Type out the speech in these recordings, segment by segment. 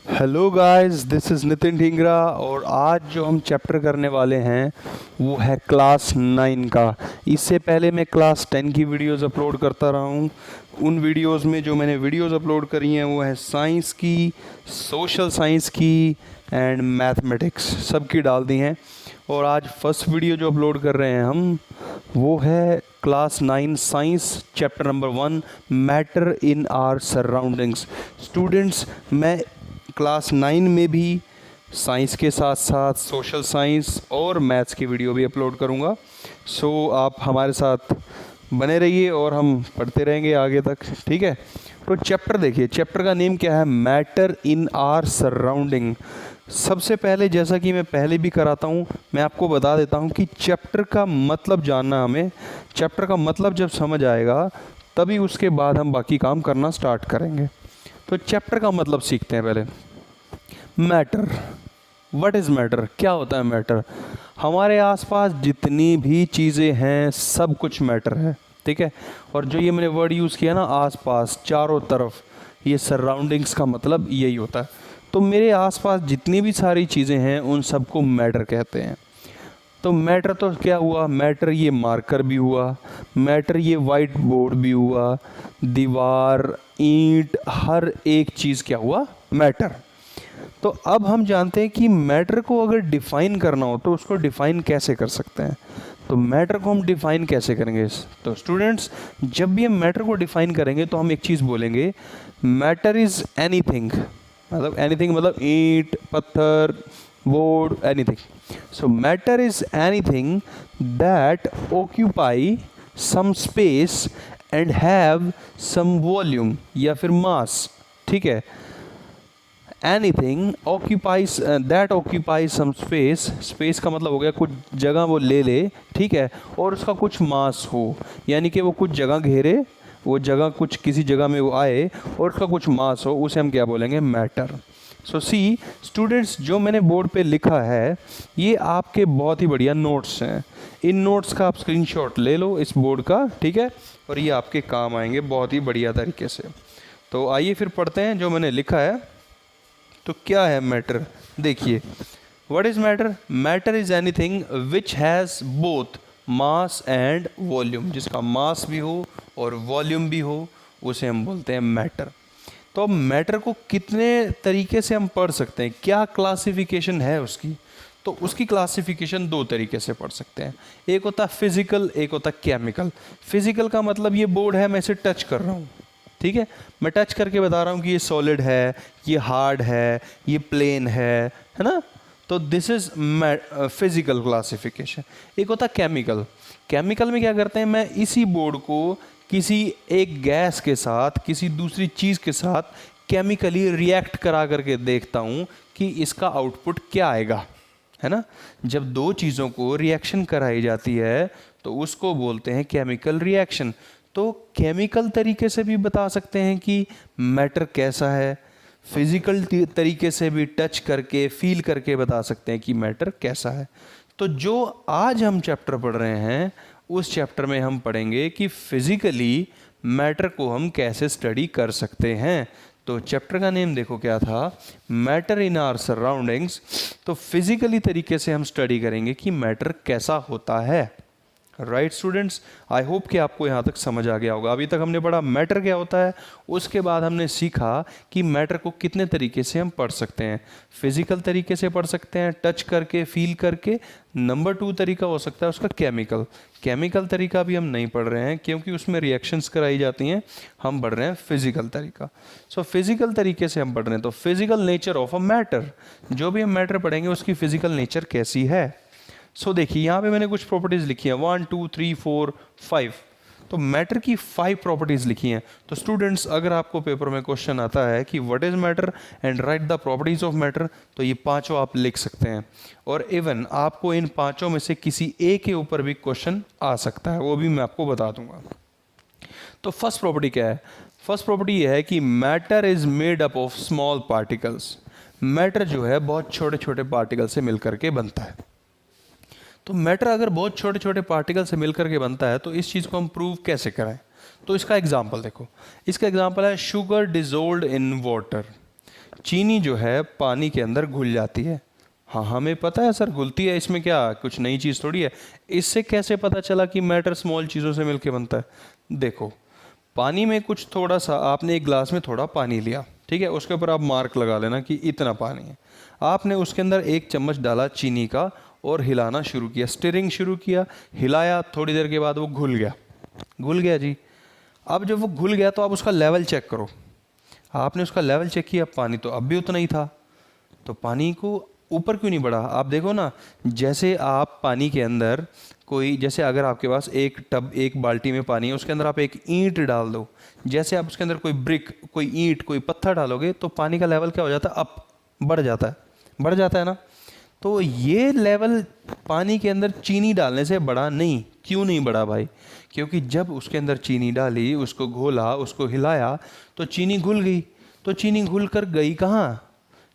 Hello guys, this is Nitin Dhingra और आज जो हम चैप्टर करने वाले हैं वो है क्लास 9 का। इससे पहले मैं क्लास 10 की वीडियोस अपलोड करता रहा हूँ। उन वीडियोस में जो मैंने वीडियोस अपलोड करी हैं वो है साइंस की, सोशल साइंस की एंड मैथमेटिक्स, सब की डाल दी हैं। और आज फर्स्ट वीडियो जो अपलोड कर रहे हैं हम वो है class 9 science chapter number 1 matter in our surroundings. Students, मैं क्लास 9 में भी साइंस के साथ साथ सोशल साइंस और मैथ्स की वीडियो भी अपलोड करूँगा। सो आप हमारे साथ बने रहिए और हम पढ़ते रहेंगे आगे तक, ठीक है। तो चैप्टर देखिए, चैप्टर का नेम क्या है, मैटर इन आर सराउंडिंग। सबसे पहले, जैसा कि मैं पहले भी कराता हूँ, मैं आपको बता देता हूँ कि चैप्टर का मतलब जानना हमें, चैप्टर का मतलब जब समझ आएगा तभी उसके बाद हम बाकी काम करना स्टार्ट करेंगे। तो चैप्टर का मतलब सीखते हैं पहले। मैटर, व्हाट इज़ मैटर, क्या होता है मैटर। हमारे आसपास जितनी भी चीज़ें हैं सब कुछ मैटर है, ठीक है। और जो ये मैंने वर्ड यूज़ किया ना, आसपास, चारों तरफ, ये सराउंडिंग्स का मतलब यही होता है। तो मेरे आसपास जितनी भी सारी चीज़ें हैं उन सबको मैटर कहते हैं। तो मैटर तो क्या हुआ, मैटर ये मार्कर भी हुआ, मैटर ये वाइट बोर्ड भी हुआ, दीवार, ईंट, हर एक चीज़ क्या हुआ, मैटर। तो अब हम जानते हैं कि मैटर को अगर डिफ़ाइन करना हो तो उसको डिफ़ाइन कैसे कर सकते हैं। तो मैटर को हम डिफ़ाइन कैसे करेंगे। तो स्टूडेंट्स, जब भी हम मैटर को डिफ़ाइन करेंगे तो हम एक चीज़ बोलेंगे, मैटर इज़ एनीथिंग। मतलब एनीथिंग मतलब ईंट, पत्थर, board, anything. So matter is anything that occupy some space and have some volume या फिर मास, ठीक है। Anything occupies that occupies some space, space का मतलब हो गया कुछ जगह वो ले ले, ठीक है, और उसका कुछ मास हो, यानी कि वो कुछ जगह घेरे, वो जगह कुछ किसी जगह में वो आए और उसका कुछ मास हो, उसे हम क्या बोलेंगे, मैटर। सो सी स्टूडेंट्स, जो मैंने बोर्ड पे लिखा है ये आपके बहुत ही बढ़िया नोट्स हैं। इन नोट्स का आप स्क्रीनशॉट ले लो इस बोर्ड का, ठीक है, और ये आपके काम आएंगे बहुत ही बढ़िया तरीके से। तो आइए फिर पढ़ते हैं जो मैंने लिखा है। तो क्या है मैटर, देखिए, what is matter. Matter is anything which has both mass and volume, जिसका मास भी हो और वॉल्यूम भी हो उसे हम बोलते हैं मैटर। तो अब मैटर को कितने तरीके से हम पढ़ सकते हैं, क्या क्लासिफिकेशन है उसकी। तो उसकी क्लासिफिकेशन दो तरीके से पढ़ सकते हैं, एक होता है फिजिकल, एक होता है केमिकल। फिजिकल का मतलब ये बोर्ड है, मैं इसे टच कर रहा हूँ, ठीक है, मैं टच करके बता रहा हूँ कि ये सॉलिड है, ये हार्ड है, ये प्लेन है ना। तो दिस इज फिजिकल क्लासिफिकेशन। एक होता है केमिकल। केमिकल में क्या करते हैं, मैं इसी बोर्ड को किसी एक गैस के साथ, किसी दूसरी चीज़ के साथ केमिकली रिएक्ट करा करके देखता हूँ कि इसका आउटपुट क्या आएगा, है ना। जब दो चीज़ों को रिएक्शन कराई जाती है तो उसको बोलते हैं केमिकल रिएक्शन। तो केमिकल तरीके से भी बता सकते हैं कि मैटर कैसा है, फिजिकल तरीके से भी टच करके फील करके बता सकते हैं कि मैटर कैसा है। तो जो आज हम चैप्टर पढ़ रहे हैं उस चैप्टर में हम पढ़ेंगे कि फिजिकली मैटर को हम कैसे स्टडी कर सकते हैं। तो चैप्टर का नेम देखो क्या था, मैटर इन आवर सराउंडिंग्स। तो फिजिकली तरीके से हम स्टडी करेंगे कि मैटर कैसा होता है। राइट स्टूडेंट्स, आई होप कि आपको यहाँ तक समझ आ गया होगा। अभी तक हमने पढ़ा मैटर क्या होता है, उसके बाद हमने सीखा कि मैटर को कितने तरीके से हम पढ़ सकते हैं। फिजिकल तरीके से पढ़ सकते हैं, टच करके फील करके। नंबर 2 तरीका हो सकता है उसका केमिकल। केमिकल तरीका भी हम नहीं पढ़ रहे हैं क्योंकि उसमें रिएक्शंस कराई जाती हैं, हम पढ़ रहे हैं फिजिकल तरीका। सो फिजिकल तरीके से हम पढ़ रहे हैं। तो physical nature of a matter, जो भी हम मैटर पढ़ेंगे उसकी फिजिकल नेचर कैसी है। सो देखिए, यहाँ पे मैंने कुछ प्रॉपर्टीज़ लिखी हैं, 1 2 3 4 5। तो मैटर की 5 प्रॉपर्टीज़ लिखी हैं। तो स्टूडेंट्स, अगर आपको पेपर में क्वेश्चन आता है कि what is matter and right the properties of matter, तो ये पांचों आप लिख सकते हैं। और इवन आपको इन पांचों में से किसी एक के ऊपर भी क्वेश्चन आ सकता है, वो भी मैं आपको बता दूंगा। तो फर्स्ट प्रॉपर्टी क्या है, फर्स्ट प्रॉपर्टी ये है कि matter is made up of small particles. Matter जो है बहुत छोटे छोटे पार्टिकल से मिलकर के बनता है। तो मैटर अगर बहुत छोटे छोटे पार्टिकल से मिलकर के बनता है तो इस चीज़ को हम प्रूव कैसे करें। तो इसका एग्जांपल देखो, इसका एग्जांपल है शुगर डिजोल्ड इन वाटर। चीनी जो है पानी के अंदर घुल जाती है। हाँ हमें पता है सर घुलती है, इसमें क्या कुछ नई चीज़ थोड़ी है। इससे कैसे पता चला कि मैटर स्मॉल चीज़ों से मिलके बनता है? देखो पानी में कुछ थोड़ा सा, आपने एक गिलास में थोड़ा पानी लिया, ठीक है, उसके ऊपर आप मार्क लगा लेना कि इतना पानी है। आपने उसके अंदर 1 चम्मच डाला चीनी का और हिलाना शुरू किया, स्टिरिंग शुरू किया, हिलाया, थोड़ी देर के बाद वो घुल गया। घुल गया जी। अब जब वो घुल गया तो आप उसका लेवल चेक करो। आपने उसका लेवल चेक किया, पानी तो अब भी उतना ही था, तो पानी को ऊपर क्यों नहीं बढ़ा? आप देखो ना, जैसे आप पानी के अंदर कोई, जैसे अगर आपके पास एक टब, एक बाल्टी में पानी है, उसके अंदर आप एक ईंट डाल दो, जैसे आप उसके अंदर कोई ब्रिक, कोई ईंट, कोई पत्थर डालोगे तो पानी का लेवल क्या हो जाता है? अप, बढ़ जाता है, बढ़ जाता है ना। तो ये लेवल पानी के अंदर चीनी डालने से बढ़ा नहीं। क्यों नहीं बढ़ा भाई? क्योंकि जब उसके अंदर चीनी डाली, उसको घोला, उसको हिलाया, तो चीनी घुल गई। तो चीनी घुल कर गई कहाँ?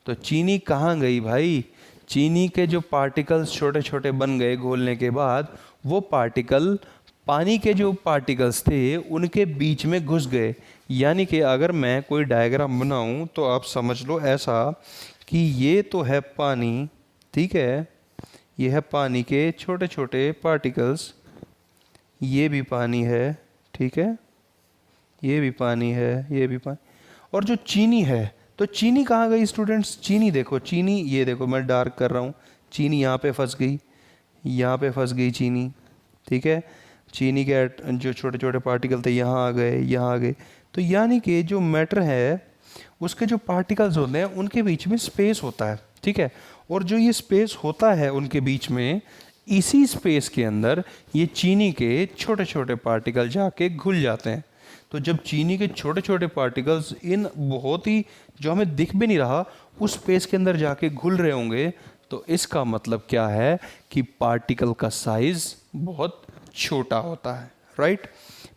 तो चीनी कहाँ गई भाई? चीनी के जो पार्टिकल्स छोटे छोटे बन गए घोलने के बाद, वो पार्टिकल पानी के जो पार्टिकल्स थे उनके बीच में घुस गए। यानी कि अगर मैं कोई डायग्राम बनाऊं तो आप समझ लो ऐसा कि ये तो है पानी, ठीक है, ये है पानी के छोटे छोटे पार्टिकल्स, ये भी पानी है, ठीक है, ये भी पानी है, ये भी पानी, और जो चीनी है, तो चीनी कहाँ गई स्टूडेंट्स? चीनी देखो, चीनी ये देखो, मैं डार्क कर रहा हूँ, चीनी यहाँ पे फंस गई, यहाँ पे फंस गई चीनी, ठीक है। चीनी के जो छोटे छोटे पार्टिकल थे यहाँ आ गए, यहाँ आ गए। तो यानी कि जो मैटर है उसके जो पार्टिकल्स होते हैं उनके बीच में स्पेस होता है, ठीक है। और जो ये स्पेस होता है उनके बीच में, इसी स्पेस के अंदर ये चीनी के छोटे छोटे पार्टिकल जाके घुल जाते हैं। तो जब चीनी के छोटे छोटे पार्टिकल्स इन बहुत ही, जो हमें दिख भी नहीं रहा, उस स्पेस के अंदर जाके घुल रहे होंगे, तो इसका मतलब क्या है कि पार्टिकल का साइज बहुत छोटा होता है, राइट।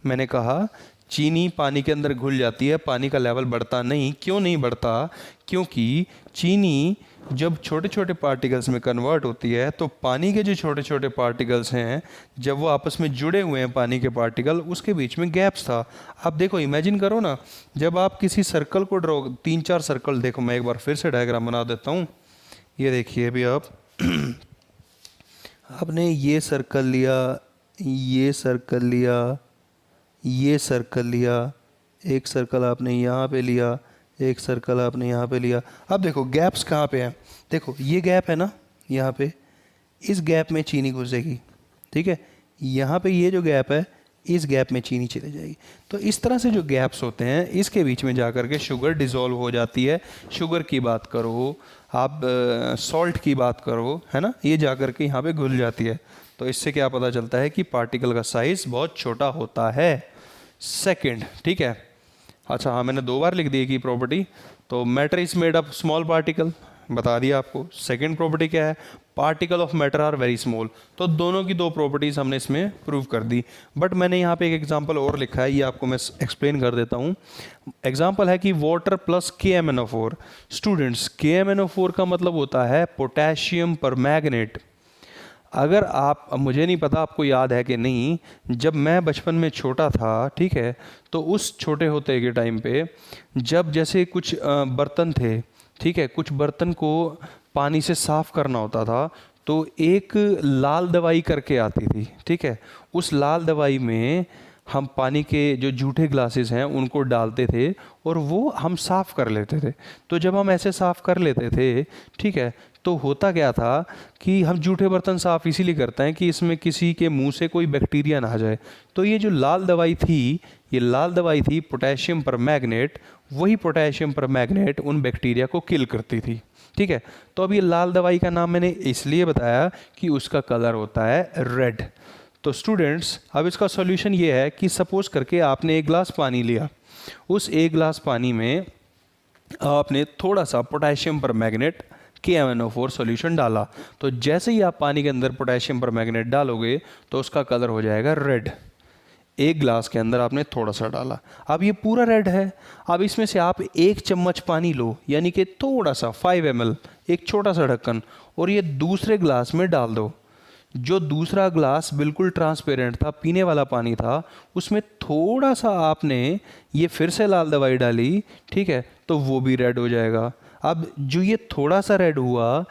मैंने कहा चीनी पानी के अंदर घुल जाती है, पानी का लेवल बढ़ता नहीं। क्यों नहीं बढ़ता? क्योंकि चीनी जब छोटे छोटे पार्टिकल्स में कन्वर्ट होती है, तो पानी के जो छोटे छोटे पार्टिकल्स हैं, जब वो आपस में जुड़े हुए हैं पानी के पार्टिकल, उसके बीच में गैप्स था। आप देखो, इमेजिन करो ना, जब आप किसी सर्कल को ड्रॉ, 3-4 सर्कल, देखो मैं एक बार फिर से डायग्राम बना देता हूँ। ये देखिए अभी आप आपने ये सर्कल लिया, ये सर्कल लिया, ये सर्कल लिया, एक सर्कल आपने यहाँ पे लिया, एक सर्कल आपने यहाँ पे लिया। अब देखो गैप्स कहाँ पे हैं? देखो ये गैप है ना यहाँ पे, इस गैप में चीनी घुसेगी, ठीक है। यहाँ पे ये जो गैप है, इस गैप में चीनी चली जाएगी। तो इस तरह से जो गैप्स होते हैं, इसके बीच में जाकर के शुगर डिज़ोल्व हो जाती है। शुगर की बात करो आप, सॉल्ट की बात करो, है ना, ये जाकर के यहाँ पे घुल जाती है। तो इससे क्या पता चलता है कि पार्टिकल का साइज़ बहुत छोटा होता है। सेकंड, ठीक है। अच्छा हाँ, मैंने 2 बार लिख दी की प्रॉपर्टी। तो matter is made up small particle, बता दिया आपको। सेकंड प्रॉपर्टी क्या है? Particle of matter are very small. तो दोनों की 2 प्रॉपर्टीज हमने इसमें प्रूव कर दी। बट मैंने यहाँ पे एक एग्जांपल और लिखा है, ये आपको मैं एक्सप्लेन कर देता हूँ। एग्जांपल है कि water plus KMnO4। Students, KMnO4 का मतलब होता है पोटेशियम परमैंगनेट। अगर आप, अब मुझे नहीं पता आपको याद है कि नहीं, जब मैं बचपन में छोटा था, ठीक है, तो उस छोटे होते के टाइम पे जब जैसे कुछ बर्तन थे, ठीक है, कुछ बर्तन को पानी से साफ़ करना होता था, तो एक लाल दवाई करके आती थी, ठीक है। उस लाल दवाई में हम पानी के जो जूठे ग्लासेस हैं उनको डालते थे और वो हम साफ़ कर लेते थे। तो जब हम ऐसे साफ़ कर लेते थे, ठीक है, तो होता क्या था कि हम जूठे बर्तन साफ़ इसीलिए करते हैं कि इसमें किसी के मुंह से कोई बैक्टीरिया ना आ जाए। तो ये जो लाल दवाई थी, ये लाल दवाई थी पोटेशियम परमैंगनेट। वही पोटेशियम परमैंगनेट उन बैक्टीरिया को किल करती थी, ठीक है। तो अब ये लाल दवाई का नाम मैंने इसलिए बताया कि उसका कलर होता है रेड। तो स्टूडेंट्स, अब इसका सॉल्यूशन ये है कि सपोज करके आपने 1 गिलास पानी लिया, उस 1 गिलास पानी में आपने थोड़ा सा पोटेशियम परमैंगनेट KMnO4 सॉल्यूशन डाला। तो जैसे ही आप पानी के अंदर पोटेशियम परमैंगनेट डालोगे तो उसका कलर हो जाएगा रेड। 1 गिलास के अंदर आपने थोड़ा सा डाला, अब ये पूरा रेड है। अब इसमें से आप 1 चम्मच पानी लो, यानी कि थोड़ा सा 5 ml, एक छोटा सा ढक्कन, और ये दूसरे गिलास में डाल दो। जो दूसरा ग्लास बिल्कुल ट्रांसपेरेंट था, पीने वाला पानी था, उसमें थोड़ा सा आपने ये फिर से लाल दवाई डाली, ठीक है, तो वो भी रेड हो जाएगा। अब जो ये थोड़ा सा रेड हुआ,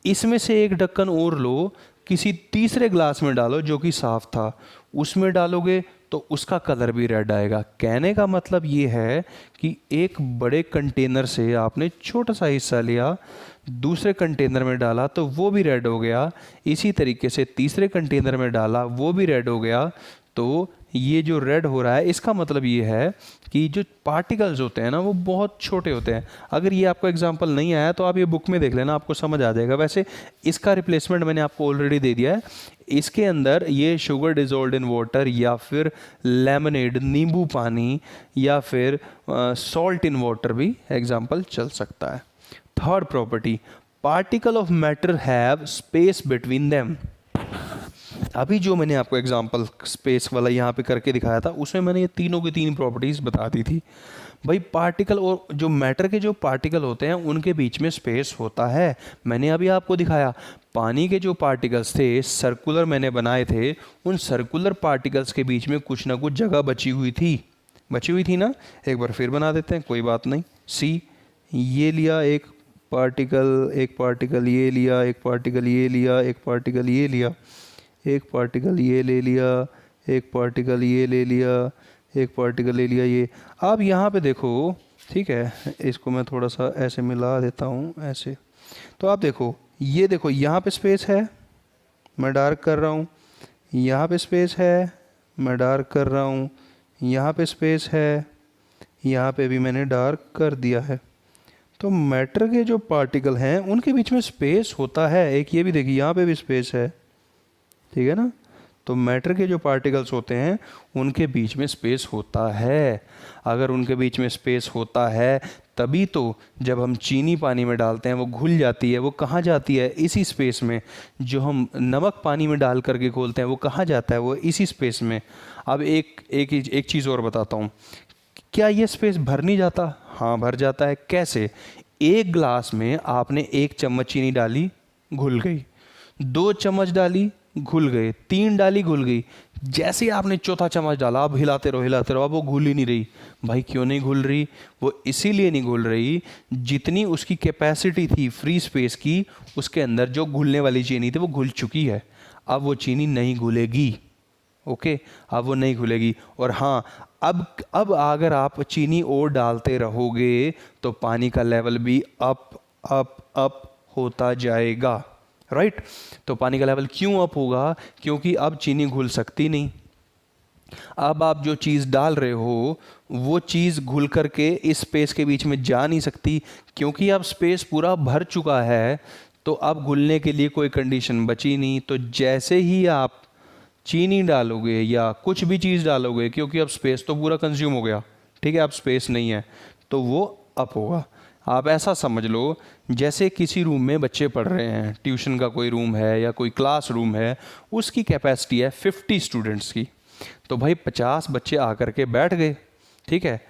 इसमें से एक ढक्कन और लो, किसी तीसरे ग्लास में डालो जो कि साफ था, उसमें डालोगे तो उसका कलर भी रेड आएगा। कहने का मतलब ये है कि एक बड़े कंटेनर से आपने छोटा सा हिस्सा लिया, दूसरे कंटेनर में डाला तो वो भी रेड हो गया, इसी तरीके से तीसरे कंटेनर में डाला वो भी रेड हो गया। तो ये जो रेड हो रहा है इसका मतलब ये है कि जो पार्टिकल्स होते हैं ना वो बहुत छोटे होते हैं। अगर ये आपको एग्जांपल नहीं आया तो आप ये बुक में देख लेना, आपको समझ आ जाएगा। वैसे इसका रिप्लेसमेंट मैंने आपको ऑलरेडी दे दिया है। इसके अंदर ये शुगर डिजोल्ड इन वाटर या फिर लेमनेड नींबू पानी या फिर सॉल्ट इन वाटर भी एग्जाम्पल चल सकता है। Third property, particle of matter have space between them. अभी जो मैंने आपको एग्जांपल स्पेस वाला यहाँ पे करके दिखाया था उसमें मैंने ये तीनों की तीन प्रॉपर्टीज़ बता दी थी। भाई पार्टिकल और जो मैटर के जो पार्टिकल होते हैं उनके बीच में स्पेस होता है। मैंने अभी आपको दिखाया पानी के जो पार्टिकल्स थे सर्कुलर मैंने बनाए थे, उन सर्कुलर पार्टिकल्स के बीच में कुछ ना कुछ जगह बची हुई थी ना। एक बार फिर बना देते हैं, कोई बात नहीं। सी, ये लिया एक पार्टिकल ये लिया, एक पार्टिकल ये लिया, एक पार्टिकल ये लिया, एक पार्टिकल ये ले लिया, एक पार्टिकल ये ले लिया, एक पार्टिकल ले लिया ये। अब यहाँ पे देखो, ठीक है, इसको मैं थोड़ा सा ऐसे मिला देता हूँ ऐसे। तो आप देखो, ये देखो यहाँ पे स्पेस है, मैं डार्क कर रहा हूँ, यहाँ पे स्पेस है, मैं डार्क कर रहा हूँ, यहाँ पे स्पेस है, यहाँ पे भी मैंने डार्क कर दिया है। तो मैटर के जो पार्टिकल हैं उनके बीच में स्पेस होता है। एक ये भी देखिए, यहाँ पे भी स्पेस है, ठीक है ना। तो मैटर के जो पार्टिकल्स होते हैं उनके बीच में स्पेस होता है। अगर उनके बीच में स्पेस होता है तभी तो जब हम चीनी पानी में डालते हैं वो घुल जाती है। वो कहाँ जाती है? इसी स्पेस में। जो हम नमक पानी में डाल करके घोलते हैं वो कहाँ जाता है? वो इसी स्पेस में। अब एक चीज़ और बताता हूँ, क्या ये स्पेस भर नहीं जाता? हाँ भर जाता है। कैसे? एक ग्लास में आपने 1 चम्मच चीनी डाली, घुल गई, 2 चम्मच डाली, घुल गए, 3 डाली, घुल गई। जैसे ही आपने चौथा चम्मच डाला, आप हिलाते रहो, अब वो घुल ही नहीं रही। भाई क्यों नहीं घुल रही? वो इसीलिए नहीं घुल रही, जितनी उसकी कैपेसिटी थी फ्री स्पेस की, उसके अंदर जो घुलने वाली चीनी थी वो घुल चुकी है। अब वो चीनी नहीं घुलेगी। ओके, अब वो नहीं घुलेगी। और हाँ, अब अगर आप चीनी और डालते रहोगे तो पानी का लेवल भी अप होता जाएगा। राइट? तो पानी का लेवल क्यों अप होगा? क्योंकि अब चीनी घुल सकती नहीं। अब आप जो चीज़ डाल रहे हो वो चीज़ घुल करके इस स्पेस के बीच में जा नहीं सकती, क्योंकि अब स्पेस पूरा भर चुका है। तो अब घुलने के लिए कोई कंडीशन बची नहीं। तो जैसे ही आप चीनी डालोगे या कुछ भी चीज़ डालोगे, क्योंकि अब स्पेस तो पूरा कंज्यूम हो गया, ठीक है, अब स्पेस नहीं है, तो वो अप होगा। आप ऐसा समझ लो जैसे किसी रूम में बच्चे पढ़ रहे हैं, ट्यूशन का कोई रूम है या कोई क्लास रूम है, उसकी कैपेसिटी है 50 स्टूडेंट्स की। तो भाई 50 बच्चे आकर के बैठ गए, ठीक है।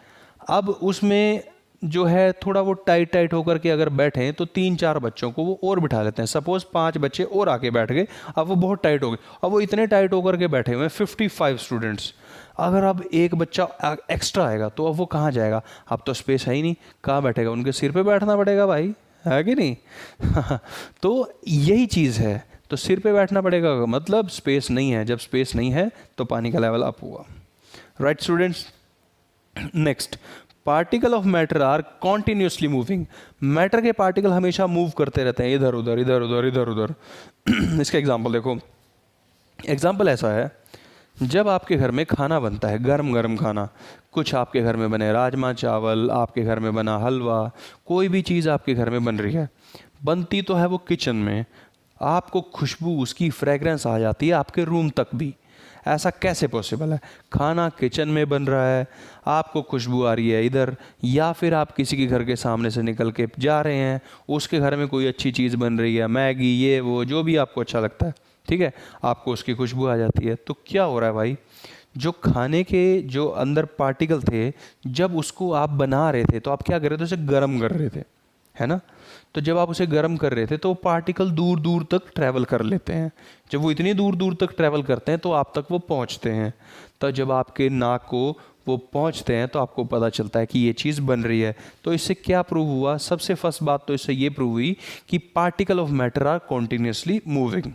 अब उसमें जो है थोड़ा वो टाइट होकर के अगर बैठे तो 3-4 बच्चों को वो और बिठा लेते हैं। सपोज 5 बच्चे और आके बैठ गए, अब वो बहुत टाइट हो गए, अब वो इतने टाइट होकर के बैठे हुए हैं 55 स्टूडेंट्स। अगर अब एक बच्चा एक्स्ट्रा आएगा तो अब वो कहाँ जाएगा? अब तो स्पेस है ही नहीं, कहाँ बैठेगा? उनके सिर पे बैठना पड़ेगा भाई, है कि नहीं? तो यही चीज़ है, तो सिर पे बैठना पड़ेगा, मतलब स्पेस नहीं है। जब स्पेस नहीं है तो पानी का लेवल अप हुआ। Right students? Next, particle of matter are continuously moving. Matter के पार्टिकल हमेशा मूव करते रहते हैं, इधर उधर इधर उधर इधर उधर। इसका एग्जाम्पल देखो। एग्जाम्पल ऐसा है, जब आपके घर में खाना बनता है, गरम गरम खाना, कुछ आपके घर में बने राजमा चावल, आपके घर में बना हलवा, कोई भी चीज़ आपके घर में बन रही है, बनती तो है वो किचन में, आपको खुशबू, उसकी फ्रेगरेंस आ जाती है आपके रूम तक भी। ऐसा कैसे पॉसिबल है? खाना किचन में बन रहा है, आपको खुशबू आ रही है इधर, या फिर आप किसी के घर के सामने से निकल के जा रहे हैं, उसके घर में कोई अच्छी चीज़ बन रही है, मैगी, ये वो, जो भी आपको अच्छा लगता है, ठीक है, आपको उसकी खुशबू आ जाती है। तो क्या हो रहा है भाई? जो खाने के जो अंदर पार्टिकल थे, जब उसको आप बना रहे थे तो आप क्या कर रहे थे? उसे गर्म कर रहे थे, है ना। तो जब आप उसे गर्म कर रहे थे तो पार्टिकल दूर दूर तक ट्रैवल कर लेते हैं। जब वो इतनी दूर दूर तक ट्रैवल करते हैं तो आप तक वो पहुंचते हैं। तो जब आपके नाक को वो पहुंचते हैं तो आपको पता चलता है कि ये चीज़ बन रही है। तो इससे क्या प्रूव हुआ? सबसे फर्स्ट बात तो इससे ये प्रूव हुई कि particle of matter are continuously moving.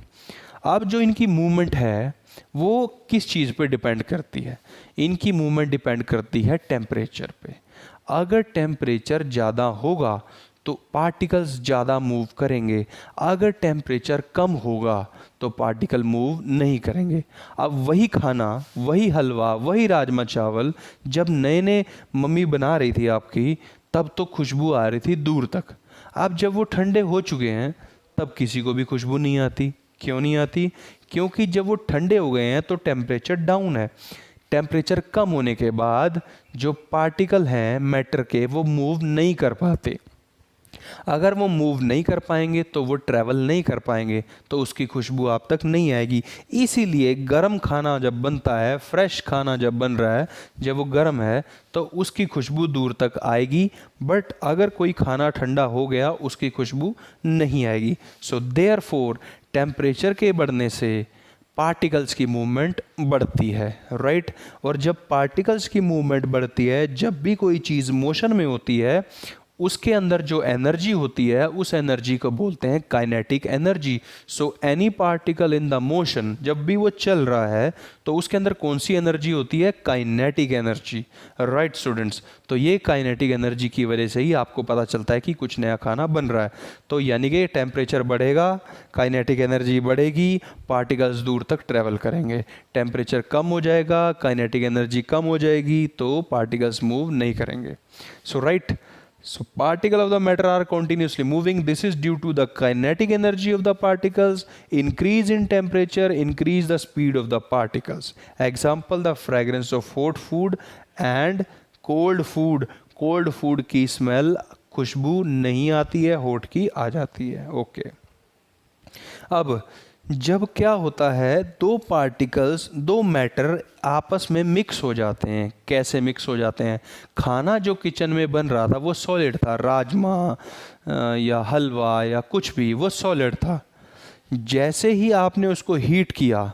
अब जो इनकी मूवमेंट है वो किस चीज़ पे डिपेंड करती है? इनकी मूवमेंट डिपेंड करती है टेम्परेचर पे। अगर टेम्परेचर ज़्यादा होगा तो पार्टिकल्स ज़्यादा मूव करेंगे, अगर टेम्परेचर कम होगा तो पार्टिकल मूव नहीं करेंगे। अब वही खाना, वही हलवा, वही राजमा चावल जब नए नए मम्मी बना रही थी आपकी, तब तो खुशबू आ रही थी दूर तक। अब जब वो ठंडे हो चुके हैं तब किसी को भी खुशबू नहीं आती। क्यों नहीं आती? क्योंकि जब वो ठंडे हो गए हैं तो टेम्परेचर डाउन है। टेम्परेचर कम होने के बाद जो पार्टिकल हैं मैटर के वो मूव नहीं कर पाते। अगर वो मूव नहीं कर पाएंगे तो वो ट्रैवल नहीं कर पाएंगे, तो उसकी खुशबू आप तक नहीं आएगी। इसीलिए गर्म खाना जब बनता है, फ्रेश खाना जब बन रहा है, जब वो गर्म है तो उसकी खुशबू दूर तक आएगी। बट अगर कोई खाना ठंडा हो गया उसकी खुशबू नहीं आएगी। सो देयरफॉर टेम्परेचर के बढ़ने से पार्टिकल्स की मूवमेंट बढ़ती है, राइट। और जब पार्टिकल्स की मूवमेंट बढ़ती है, जब भी कोई चीज़ मोशन में होती है, उसके अंदर जो एनर्जी होती है उस एनर्जी को बोलते हैं kinetic energy. So any particle in the motion, जब भी वो चल रहा है तो उसके अंदर कौन सी एनर्जी होती है? Kinetic energy, right students. तो ये काइनेटिक एनर्जी की वजह से ही आपको पता चलता है कि कुछ नया खाना बन रहा है। तो यानी कि टेम्परेचर बढ़ेगा, काइनेटिक एनर्जी बढ़ेगी, पार्टिकल्स दूर तक ट्रैवल करेंगे। टेम्परेचर कम हो जाएगा, काइनेटिक एनर्जी कम हो जाएगी, तो पार्टिकल्स मूव नहीं करेंगे। सो right, so particle of the matter are continuously moving. This is due to the kinetic energy of the particles. Increase in temperature increase the speed of the particles. Example, the fragrance of hot food and cold food. Cold food की smell, खुशबू नहीं आती है, hot की आ जाती है। Okay अब जब क्या होता है, दो पार्टिकल्स, दो मैटर आपस में मिक्स हो जाते हैं। कैसे मिक्स हो जाते हैं? खाना जो किचन में बन रहा था वो सॉलिड था, राजमा या हलवा या कुछ भी, वो सॉलिड था। जैसे ही आपने उसको हीट किया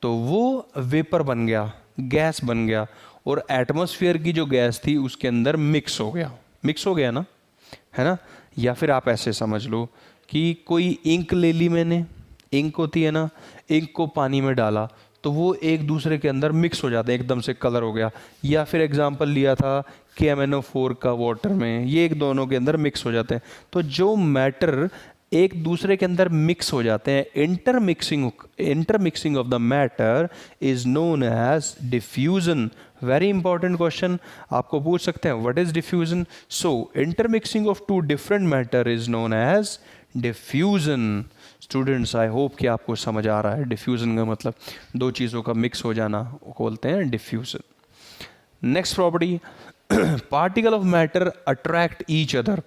तो वो वेपर बन गया, गैस बन गया, और एटमॉस्फेयर की जो गैस थी उसके अंदर मिक्स हो गया। मिक्स हो गया ना, है ना। या फिर आप ऐसे समझ लो कि कोई इंक ले ली मैंने, इंक होती है ना, इंक को पानी में डाला तो वो एक दूसरे के अंदर मिक्स हो जाते हैं, एकदम से कलर हो गया। या फिर एग्जांपल लिया था KMnO4 का वाटर में, ये एक दोनों के अंदर मिक्स हो जाते हैं। तो जो मैटर एक दूसरे के अंदर मिक्स हो जाते हैं, intermixing of the matter is known as diffusion. Very important question आपको पूछ सकते हैं, what is diffusion? So intermixing of two different matter is known as diffusion. Students, I hope कि आपको समझ आ रहा है। डिफ्यूजन का मतलब दो चीज़ों का मिक्स हो जाना को बोलते हैं diffusion. Next property, particle of matter attract each other.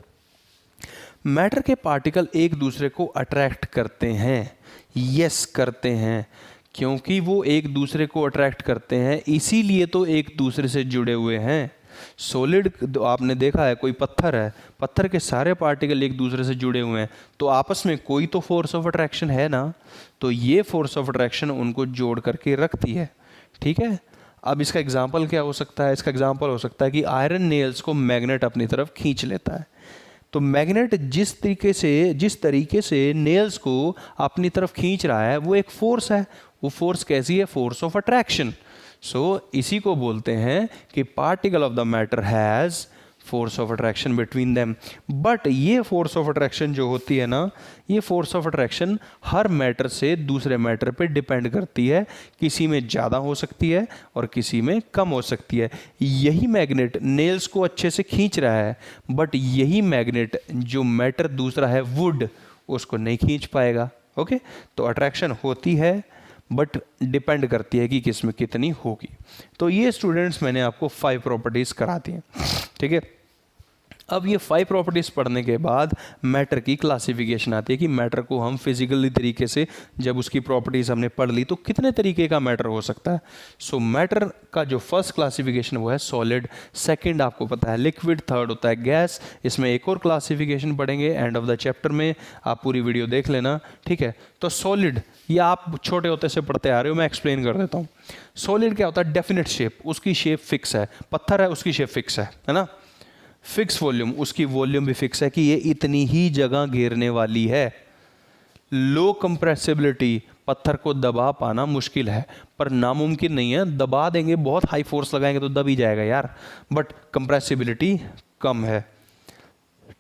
Matter के पार्टिकल एक दूसरे को अट्रैक्ट करते हैं। यस, करते हैं, क्योंकि वो एक दूसरे को अट्रैक्ट करते हैं इसीलिए तो एक दूसरे से जुड़े हुए हैं। सॉलिड, आपने देखा है कोई पत्थर है, पत्थर के सारे पार्टिकल एक दूसरे से जुड़े हुए हैं, तो आपस में कोई तो फोर्स ऑफ अट्रैक्शन है ना, तो ये फोर्स ऑफ अट्रैक्शन उनको जोड़ करके रखती है। ठीक है। अब इसका एग्जांपल क्या हो सकता है? इसका एग्जांपल हो सकता है कि आयरन नेल्स को मैग्नेट अपनी तरफ खींच लेता है। तो मैग्नेट जिस तरीके से नेल्स को अपनी तरफ खींच रहा है वो एक फोर्स है। वो फोर्स कैसी है? Force of attraction. सो इसी को बोलते हैं कि particle of the matter has force of attraction between them. But ये फोर्स ऑफ अट्रैक्शन जो होती है ना, ये force of attraction her matter से दूसरे मैटर पे डिपेंड करती है। किसी में ज़्यादा हो सकती है और किसी में कम हो सकती है। यही मैग्नेट नेल्स को अच्छे से खींच रहा है, बट यही मैग्नेट जो मैटर दूसरा है वुड, उसको नहीं खींच पाएगा। ओके, तो अट्रैक्शन होती है बट डिपेंड करती है कि किस में कितनी होगी। तो ये स्टूडेंट्स मैंने आपको 5 प्रॉपर्टीज़ करा दी हैं। ठीक है। अब ये 5 प्रॉपर्टीज़ पढ़ने के बाद मैटर की क्लासिफिकेशन आती है कि मैटर को हम फिजिकली तरीके से, जब उसकी प्रॉपर्टीज़ हमने पढ़ ली तो कितने तरीके का मैटर हो सकता है। सो मैटर का जो फर्स्ट क्लासिफिकेशन वो है सॉलिड, सेकंड आपको पता है लिक्विड, थर्ड होता है गैस। इसमें एक और क्लासिफिकेशन पढ़ेंगे एंड ऑफ द चैप्टर में, आप पूरी वीडियो देख लेना, ठीक है। तो सॉलिड ये आप छोटे होते से पढ़ते आ रहे हो, मैं एक्सप्लेन कर देता हूँ। सॉलिड क्या होता है? डेफिनेट शेप, उसकी शेप फिक्स है। पत्थर है, उसकी शेप फिक्स है ना। फिक्स वॉल्यूम, उसकी वॉल्यूम भी फिक्स है कि ये इतनी ही जगह घेरने वाली है। लो कंप्रेसिबिलिटी, पत्थर को दबा पाना मुश्किल है पर नामुमकिन नहीं है। दबा देंगे, बहुत हाई फोर्स लगाएंगे तो दब ही जाएगा यार, बट कंप्रेसिबिलिटी कम है।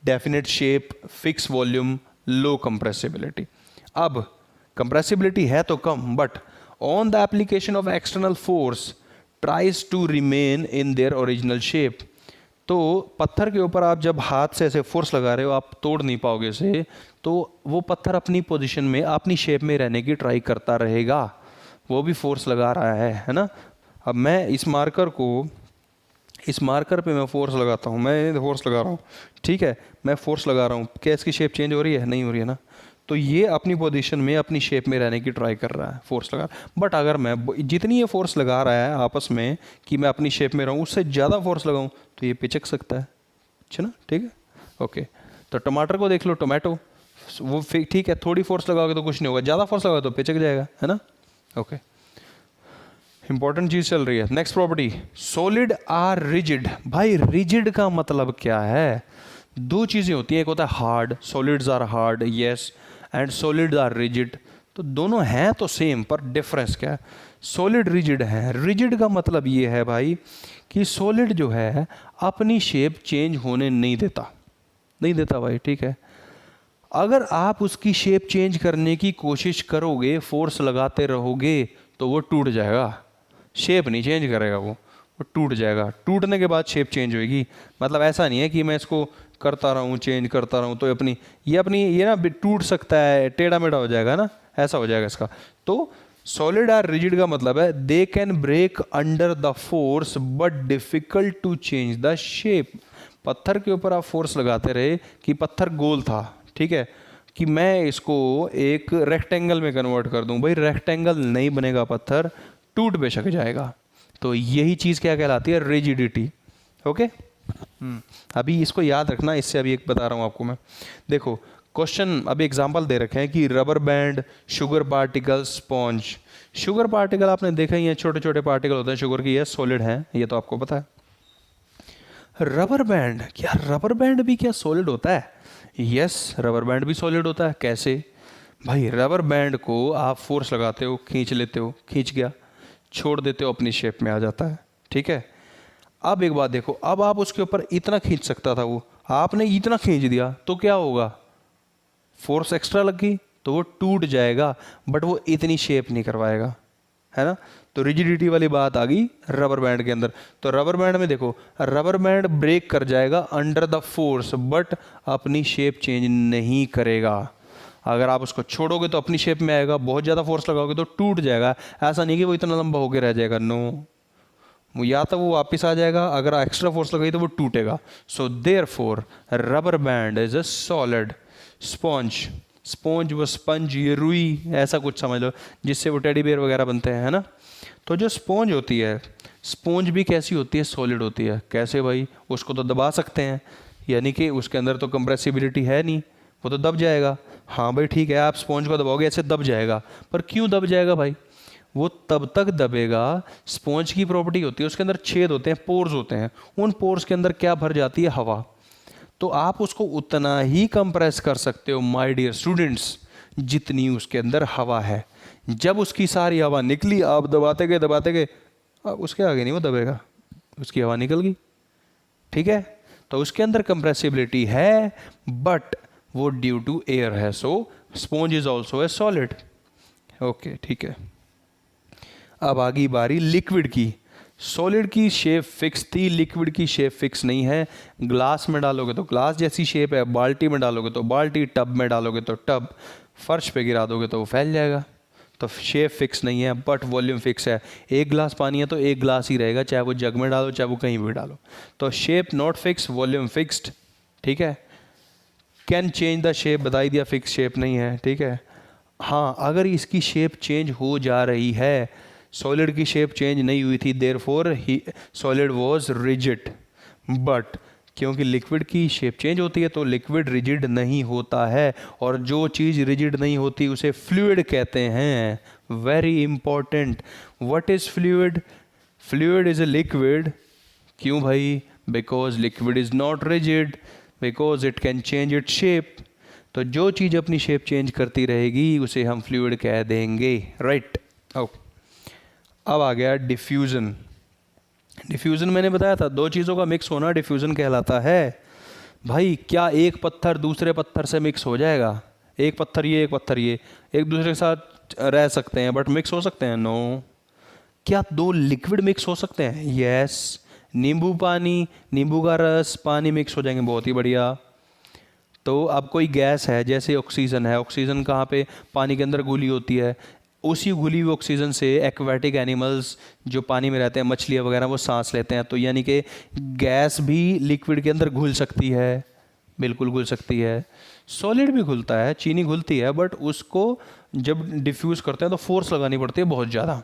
Definite shape, fix volume, low compressibility. अब कंप्रेसिबिलिटी है तो कम, but on the application of external force tries to remain in their original shape. तो पत्थर के ऊपर आप जब हाथ से ऐसे फोर्स लगा रहे हो, आप तोड़ नहीं पाओगे इसे, तो वो पत्थर अपनी पोजीशन में, अपनी शेप में रहने की ट्राई करता रहेगा, वो भी फोर्स लगा रहा है ना। अब मैं इस मार्कर पे मैं फोर्स लगाता हूँ, मैं फोर्स लगा रहा हूँ, ठीक है, मैं फोर्स लगा रहा हूँ, क्या इसकी शेप चेंज हो रही है? नहीं हो रही है ना। तो ये अपनी पोजीशन में, अपनी शेप में रहने की ट्राई कर रहा है, फोर्स लगा। बट अगर मैं जितनी ये फोर्स लगा रहा है आपस में कि मैं अपनी शेप में रहूँ, उससे ज़्यादा फोर्स लगाऊँ तो ये पिचक सकता है, अच्छा ना, ठीक है, ओके। तो टमाटर को देख लो, टोमेटो, वो ठीक है, थोड़ी फोर्स लगाओगे तो कुछ नहीं होगा, ज़्यादा फोर्स लगाओगे तो पिचक जाएगा, है ना, ओके। इंपॉर्टेंट चीज़ चल रही है। Next property, solid are rigid. भाई रिजिड का मतलब क्या है? दो चीज़ें होती हैं, एक होता है hard, solids are hard, yes, and solid are rigid. तो दोनों हैं तो सेम, पर डिफरेंस क्या है? सॉलिड रिजिड है। रिजिड का मतलब ये है भाई कि सॉलिड जो है अपनी शेप चेंज होने नहीं देता भाई, ठीक है। अगर आप उसकी शेप चेंज करने की कोशिश करोगे, फोर्स लगाते रहोगे, तो वो टूट जाएगा, शेप नहीं चेंज करेगा, वो टूट जाएगा। टूटने के बाद शेप चेंज होगी। मतलब ऐसा नहीं है कि मैं इसको करता रहूँ, चेंज करता रहूँ तो ये ना टूट सकता है, टेढ़ा मेढ़ा हो जाएगा ना, ऐसा हो जाएगा इसका। तो सॉलिड आर रिजिड का मतलब है they can break under the force but difficult to change the shape. पत्थर के ऊपर आप फोर्स लगाते रहे कि पत्थर गोल था, ठीक है, कि मैं इसको एक रेक्टेंगल में कन्वर्ट कर दूं, भाई रेक्टेंगल नहीं बनेगा, पत्थर टूट बेशक जाएगा। तो यही चीज़ क्या कहलाती है? Rigidity, okay. अभी इसको याद रखना, इससे अभी एक बता रहा हूँ आपको मैं। देखो क्वेश्चन, अभी एग्जांपल दे रखे हैं कि rubber band, sugar particle, sponge. Sugar particle आपने देखा ही है, छोटे छोटे पार्टिकल होते हैं शुगर की, ये सॉलिड हैं, ये तो आपको पता है। रबर बैंड, क्या रबर बैंड भी क्या सॉलिड होता है? यस, रबर बैंड भी सॉलिड होता है। कैसे? भाई रबर बैंड को आप फोर्स लगाते हो, खींच लेते हो, खींच गया, छोड़ देते हो, अपनी शेप में आ जाता है, ठीक है। अब एक बात देखो, अब आप उसके ऊपर इतना खींच सकता था, वो आपने इतना खींच दिया तो क्या होगा? फोर्स एक्स्ट्रा लग गई तो वो टूट जाएगा, बट वो इतनी शेप नहीं करवाएगा, है ना। तो रिजिडिटी वाली बात आ गई रबर बैंड के अंदर। तो रबर बैंड में देखो, रबर बैंड ब्रेक कर जाएगा अंडर द फोर्स, बट अपनी शेप चेंज नहीं करेगा। अगर आप उसको छोड़ोगे तो अपनी शेप में आएगा, बहुत ज़्यादा फोर्स लगाओगे तो टूट जाएगा। ऐसा नहीं कि वो इतना लंबा होकर रह जाएगा, नो, या तो वो वापस आ जाएगा, अगर एक्स्ट्रा फोर्स लगाई तो वो टूटेगा। So therefore rubber band is a solid. Sponge वो स्पंज, ये रुई, ऐसा कुछ समझ लो, जिससे वो टेडी बेयर वगैरह बनते हैं, है ना। तो जो स्पॉन्ज होती है, स्पॉन्ज भी कैसी होती है? सॉलिड होती है। कैसे भाई? उसको तो दबा सकते हैं, यानी कि उसके अंदर तो कंप्रेसिबिलिटी है नहीं, वो तो दब जाएगा। हाँ भाई ठीक है, आप स्पॉन्ज को दबाओगे ऐसे दब जाएगा, पर क्यों दब जाएगा भाई? वो तब तक दबेगा, स्पॉन्ज की प्रॉपर्टी होती है उसके अंदर छेद होते हैं, पोर्स होते हैं, उन पोर्स के अंदर क्या भर जाती है? हवा। तो आप उसको उतना ही कंप्रेस कर सकते हो माय डियर स्टूडेंट्स जितनी उसके अंदर हवा है। जब उसकी सारी हवा निकली, आप दबाते गए, अब उसके आगे नहीं वो दबेगा, उसकी हवा निकल गई, ठीक है। तो उसके अंदर कंप्रेसिबिलिटी है, बट वो ड्यू टू एयर है। So sponge is also a solid, okay, ठीक है। अब आगी बारी लिक्विड की। सॉलिड की शेप फिक्स थी, लिक्विड की शेप फिक्स नहीं है। ग्लास में डालोगे तो ग्लास जैसी शेप है, बाल्टी में डालोगे तो बाल्टी, टब में डालोगे तो टब, फर्श पे गिरा दोगे तो वो फैल जाएगा। तो शेप फिक्स नहीं है, बट वॉल्यूम फिक्स है। एक गिलास पानी है तो एक गिलास ही रहेगा, चाहे वो जग में डालो, चाहे वो कहीं भी डालो। तो shape not fix, volume fixed, ठीक है। कैन चेंज द शेप, बता ही दिया फिक्स शेप नहीं है, ठीक है। हाँ, अगर इसकी शेप चेंज हो जा रही है, सॉलिड की शेप चेंज नहीं हुई थी, therefore he solid was rigid. But क्योंकि लिक्विड की शेप चेंज होती है तो लिक्विड रिजिड नहीं होता है, और जो चीज़ रिजिड नहीं होती उसे फ्लूइड कहते हैं। Very important. What is fluid? Fluid is a liquid. क्यों भाई? Because liquid is not rigid, because it can change it shape. तो जो चीज़ अपनी शेप चेंज करती रहेगी उसे हम फ्लूइड कह देंगे, राइट। अब आ गया डिफ्यूज़न। डिफ्यूज़न मैंने बताया था, दो चीज़ों का मिक्स होना डिफ्यूज़न कहलाता है। भाई क्या एक पत्थर दूसरे पत्थर से मिक्स हो जाएगा? एक पत्थर ये एक पत्थर ये एक दूसरे के साथ रह सकते हैं बट मिक्स हो सकते हैं? नो। क्या दो लिक्विड मिक्स हो सकते हैं? यस। नींबू पानी, नींबू का रस, पानी मिक्स हो जाएंगे, बहुत ही बढ़िया। तो अब कोई गैस है जैसे ऑक्सीजन है, ऑक्सीजन कहाँ पे? पानी के अंदर घुली होती है। उसी घुली हुई ऑक्सीजन से एक्वेटिक एनिमल्स जो पानी में रहते हैं, मछलियाँ वगैरह, वो सांस लेते हैं। तो यानी कि गैस भी लिक्विड के अंदर घुल सकती है, बिल्कुल घुल सकती है। सॉलिड भी घुलता है, चीनी घुलती है, बट उसको जब डिफ्यूज़ करते हैं तो फोर्स लगानी पड़ती है बहुत ज़्यादा।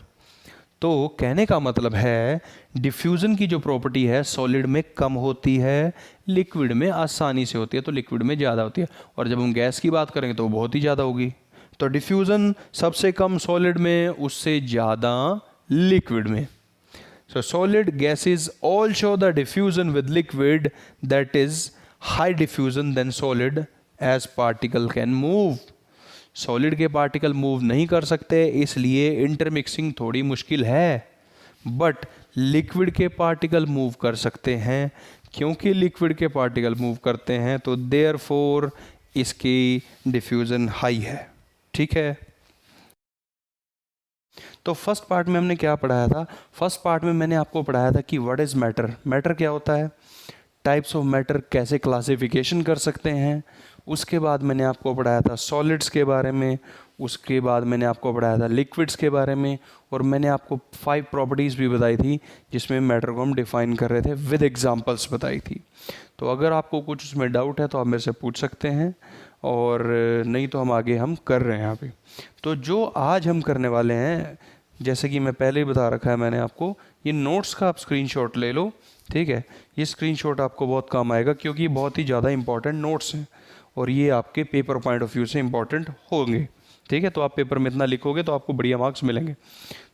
तो कहने का मतलब है डिफ्यूज़न की जो प्रॉपर्टी है सॉलिड में कम होती है, लिक्विड में आसानी से होती है, तो लिक्विड में ज़्यादा होती है। और जब हम गैस की बात करेंगे तो बहुत ही ज़्यादा होगी। तो डिफ्यूज़न सबसे कम सॉलिड में, उससे ज़्यादा लिक्विड में। So solid gases all show the diffusion with liquid that is high diffusion then solid as particle can move. Solid के पार्टिकल मूव नहीं कर सकते, इसलिए इंटरमिक्सिंग थोड़ी मुश्किल है। बट लिक्विड के पार्टिकल मूव कर सकते हैं। क्योंकि लिक्विड के पार्टिकल मूव करते हैं तो देयरफॉर इसकी डिफ्यूज़न हाई है, ठीक है। तो फर्स्ट पार्ट में हमने क्या पढ़ाया था? फर्स्ट पार्ट में मैंने आपको पढ़ाया था कि व्हाट इज़ मैटर। मैटर क्या होता है, टाइप्स ऑफ मैटर, कैसे क्लासिफिकेशन कर सकते हैं। उसके बाद मैंने आपको पढ़ाया था सॉलिड्स के बारे में। उसके बाद मैंने आपको पढ़ाया था लिक्विड्स के बारे में। और मैंने आपको 5 प्रॉपर्टीज़ भी बताई थी जिसमें मैटर को हम डिफ़ाइन कर रहे थे, विद एग्जांपल्स बताई थी। तो अगर आपको कुछ उसमें डाउट है तो आप मेरे से पूछ सकते हैं, और नहीं तो हम आगे कर रहे हैं यहाँ पे। तो जो आज हम करने वाले हैं, जैसे कि मैं पहले ही बता रखा है मैंने आपको, ये नोट्स का आप स्क्रीनशॉट ले लो, ठीक है। ये स्क्रीनशॉट आपको बहुत काम आएगा क्योंकि ये बहुत ही ज़्यादा इंपॉर्टेंट नोट्स हैं और ये आपके पेपर पॉइंट ऑफ व्यू से इंपॉर्टेंट होंगे, ठीक है। तो आप पेपर में इतना लिखोगे तो आपको बढ़िया मार्क्स मिलेंगे।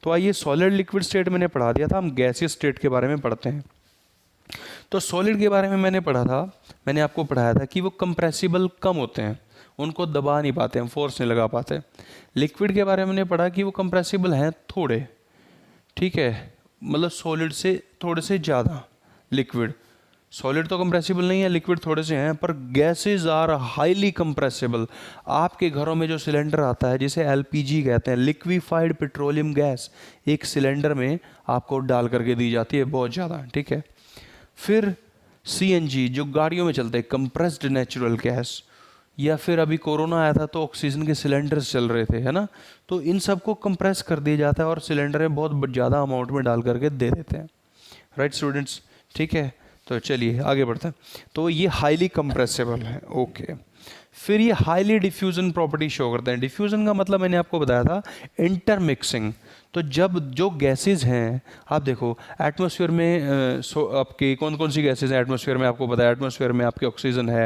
तो आइए, सॉलिड लिक्विड स्टेट मैंने पढ़ा दिया था, हम गैसियस स्टेट के बारे में पढ़ते हैं। तो सॉलिड के बारे में मैंने पढ़ा था, मैंने आपको पढ़ाया था कि वो कंप्रेसिबल कम होते हैं, उनको दबा नहीं पाते, हम फोर्स नहीं लगा पाते। लिक्विड के बारे में मैंने पढ़ा कि वो कंप्रेसिबल हैं थोड़े, ठीक है, मतलब सॉलिड से थोड़े से ज़्यादा। लिक्विड, सॉलिड तो कंप्रेसिबल नहीं है, लिक्विड थोड़े से हैं, पर गैसेज आर हाईली कंप्रेसिबल। आपके घरों में जो सिलेंडर आता है जिसे एलपीजी कहते हैं, लिक्विफाइड पेट्रोलियम गैस, एक सिलेंडर में आपको डाल करके दी जाती है बहुत ज़्यादा, ठीक है। फिर सीएनजी जो गाड़ियों में चलते हैं, कंप्रेस्ड नेचुरल गैस, या फिर अभी कोरोना आया था तो ऑक्सीजन के सिलेंडर्स चल रहे थे, है ना। तो इन सब को कंप्रेस कर दिया जाता है और सिलेंडर में बहुत ज़्यादा अमाउंट में डाल करके दे देते हैं, राइट स्टूडेंट्स, ठीक है। तो चलिए आगे बढ़ते हैं। तो ये हाईली कंप्रेसिबल है, ओके। फिर ये हाईली डिफ्यूजन प्रॉपर्टी शो करते हैं। डिफ्यूजन का मतलब मैंने आपको बताया था इंटरमिक्सिंग। तो जब जो गैसेज हैं, आप देखो एटमॉस्फेयर में आपकी कौन कौन सी गैसेज हैं एटमॉस्फेयर में, आपको बताया एटमॉस्फेयर में आपकी ऑक्सीजन है,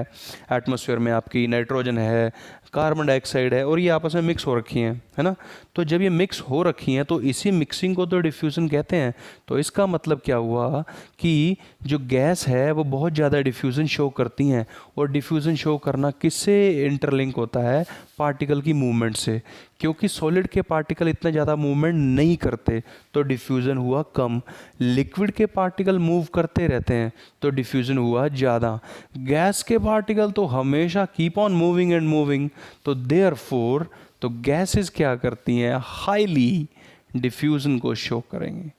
एटमॉस्फेयर में आपकी नाइट्रोजन है, कार्बन डाइऑक्साइड है, और ये आपस में मिक्स हो रखी हैं, है ना। तो जब ये मिक्स हो रखी हैं तो इसी मिक्सिंग को तो डिफ्यूजन कहते हैं। तो इसका मतलब क्या हुआ कि जो गैस है वो बहुत ज़्यादा डिफ्यूजन शो करती हैं, और डिफ्यूजन शो करना किससे इंटरलिंक होता है? पार्टिकल की मूवमेंट से। क्योंकि सॉलिड के पार्टिकल इतना ज़्यादा मूवमेंट नहीं करते तो डिफ्यूज़न हुआ कम, लिक्विड के पार्टिकल मूव करते रहते हैं तो डिफ्यूज़न हुआ ज़्यादा, गैस के पार्टिकल तो हमेशा keep on moving and moving, तो देयरफॉर तो गैसेस क्या करती हैं? हाईली डिफ्यूज़न को शो करेंगे।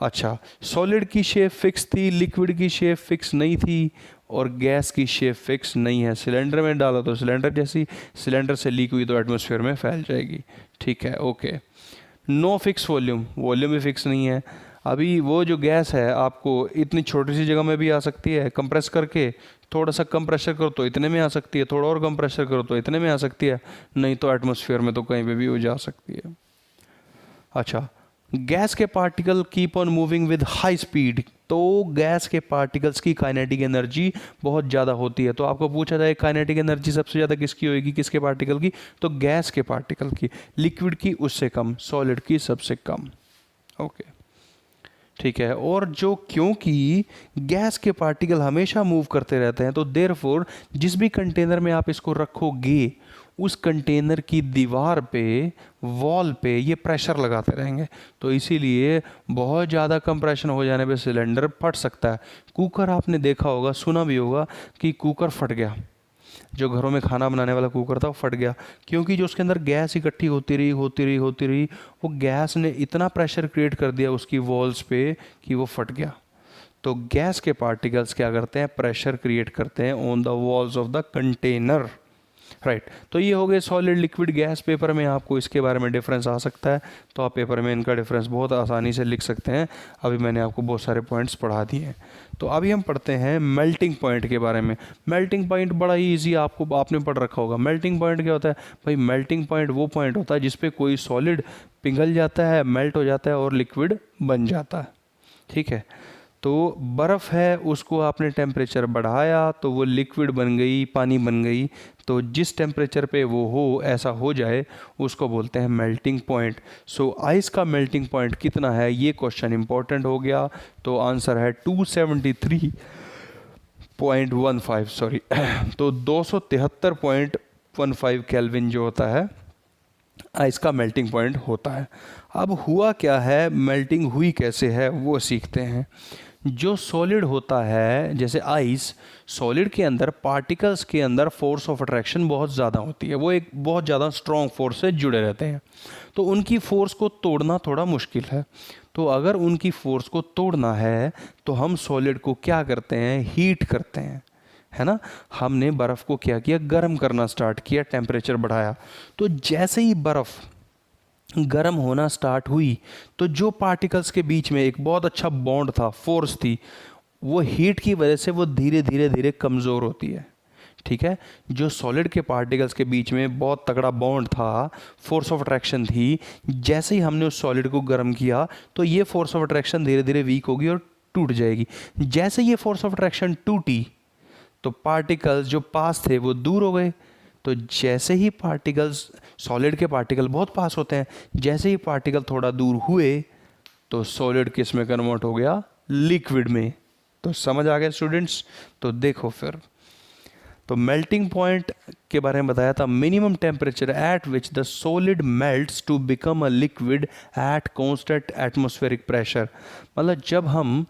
अच्छा, सॉलिड की शेप फिक्स थी, लिक्विड की शेप फिक्स नहीं थी, और गैस की शेप फिक्स नहीं है। सिलेंडर में डाला तो सिलेंडर जैसी, सिलेंडर से लीक हुई तो एटमॉस्फेयर में फैल जाएगी, ठीक है, okay. No fix volume, volume भी फिक्स नहीं है। अभी वो जो गैस है आपको इतनी छोटी सी जगह में भी आ सकती है, कंप्रेस करके थोड़ा सा कम प्रेशर करो तो इतने में आ सकती है, थोड़ा और कम प्रेशर करो तो इतने में आ सकती है, नहीं तो एटमॉस्फेयर में तो कहीं पे भी वो जा सकती है। अच्छा, गैस के particle keep on moving with high speed, तो गैस के पार्टिकल्स की काइनेटिक एनर्जी बहुत ज़्यादा होती है। तो आपको पूछा जाए काइनेटिक एनर्जी सबसे ज़्यादा किसकी होगी, किसके पार्टिकल की, तो गैस के पार्टिकल की, लिक्विड की उससे कम, सॉलिड की सबसे कम। ओके, ठीक है। और जो क्योंकि गैस के पार्टिकल हमेशा मूव करते रहते हैं, तो देयरफॉर जिस भी कंटेनर में आप इसको रखोगे उस कंटेनर की दीवार पे, वॉल पे ये प्रेशर लगाते रहेंगे, तो इसीलिए बहुत ज़्यादा कंप्रेशन हो जाने पे सिलेंडर फट सकता है। कुकर आपने देखा होगा, सुना भी होगा कि कुकर फट गया, जो घरों में खाना बनाने वाला कुकर था वो फट गया, क्योंकि जो उसके अंदर गैस इकट्ठी होती रही, वो गैस ने इतना प्रेशर क्रिएट कर दिया उसकी वॉल्स पे कि वो फट गया। तो गैस के पार्टिकल्स क्या करते हैं, प्रेशर क्रिएट करते हैं on the walls of the container, right. तो ये हो गए सॉलिड लिक्विड गैस। पेपर में आपको इसके बारे में डिफरेंस आ सकता है, तो आप पेपर में इनका डिफरेंस बहुत आसानी से लिख सकते हैं। अभी मैंने आपको बहुत सारे पॉइंट्स पढ़ा दिए हैं। तो अभी हम पढ़ते हैं मेल्टिंग पॉइंट के बारे में। मेल्टिंग पॉइंट बड़ा ही ईजी, आपने पढ़ रखा होगा। मेल्टिंग पॉइंट क्या होता है भाई, मेल्टिंग पॉइंट वो पॉइंट होता है जिसपे कोई सॉलिड पिघल जाता है, मेल्ट हो जाता है और लिक्विड बन जाता है, ठीक है। तो बर्फ़ है, उसको आपने टेम्परेचर बढ़ाया तो वो लिक्विड बन गई, पानी बन गई। तो जिस टेम्परेचर पे वो हो, ऐसा हो जाए, उसको बोलते हैं मेल्टिंग पॉइंट। सो आइस का मेल्टिंग पॉइंट कितना है, ये क्वेश्चन इंपॉर्टेंट हो गया। तो आंसर है 273.15, सॉरी तो 273.15 केल्विन जो होता है आइस का मेल्टिंग पॉइंट होता है। अब हुआ क्या है, मेल्टिंग हुई कैसे है, वो सीखते हैं। जो सॉलिड होता है जैसे आइस, सॉलिड के अंदर पार्टिकल्स के अंदर फोर्स ऑफ अट्रैक्शन बहुत ज़्यादा होती है, वो एक बहुत ज़्यादा स्ट्रॉन्ग फोर्स से जुड़े रहते हैं, तो उनकी फोर्स को तोड़ना थोड़ा मुश्किल है। तो अगर उनकी फोर्स को तोड़ना है तो हम सॉलिड को क्या करते हैं, हीट करते हैं, है ना। हमने बर्फ़ को क्या किया, गर्म करना स्टार्ट किया, टेम्परेचर बढ़ाया। तो जैसे ही बर्फ़ गर्म होना स्टार्ट हुई तो जो पार्टिकल्स के बीच में एक बहुत अच्छा बॉन्ड था, फोर्स थी, वो हीट की वजह से वो धीरे धीरे कमज़ोर होती है, ठीक है। जो सॉलिड के पार्टिकल्स के बीच में बहुत तगड़ा बॉन्ड था, फोर्स ऑफ अट्रैक्शन थी, जैसे ही हमने उस सॉलिड को गर्म किया तो ये फोर्स ऑफ अट्रैक्शन धीरे धीरे वीक होगी और टूट जाएगी। जैसे ये फोर्स ऑफ अट्रैक्शन टूटी तो पार्टिकल्स जो पास थे वो दूर हो गए। तो जैसे ही पार्टिकल्स, सॉलिड के पार्टिकल बहुत पास होते हैं, जैसे ही पार्टिकल थोड़ा दूर हुए तो सॉलिड किस में कन्वर्ट हो गया, लिक्विड में। तो समझ आ गया स्टूडेंट्स। तो देखो फिर, तो मेल्टिंग पॉइंट के बारे में बताया था, minimum temperature at which the solid melts to become a liquid at constant atmospheric pressure. मतलब जब हम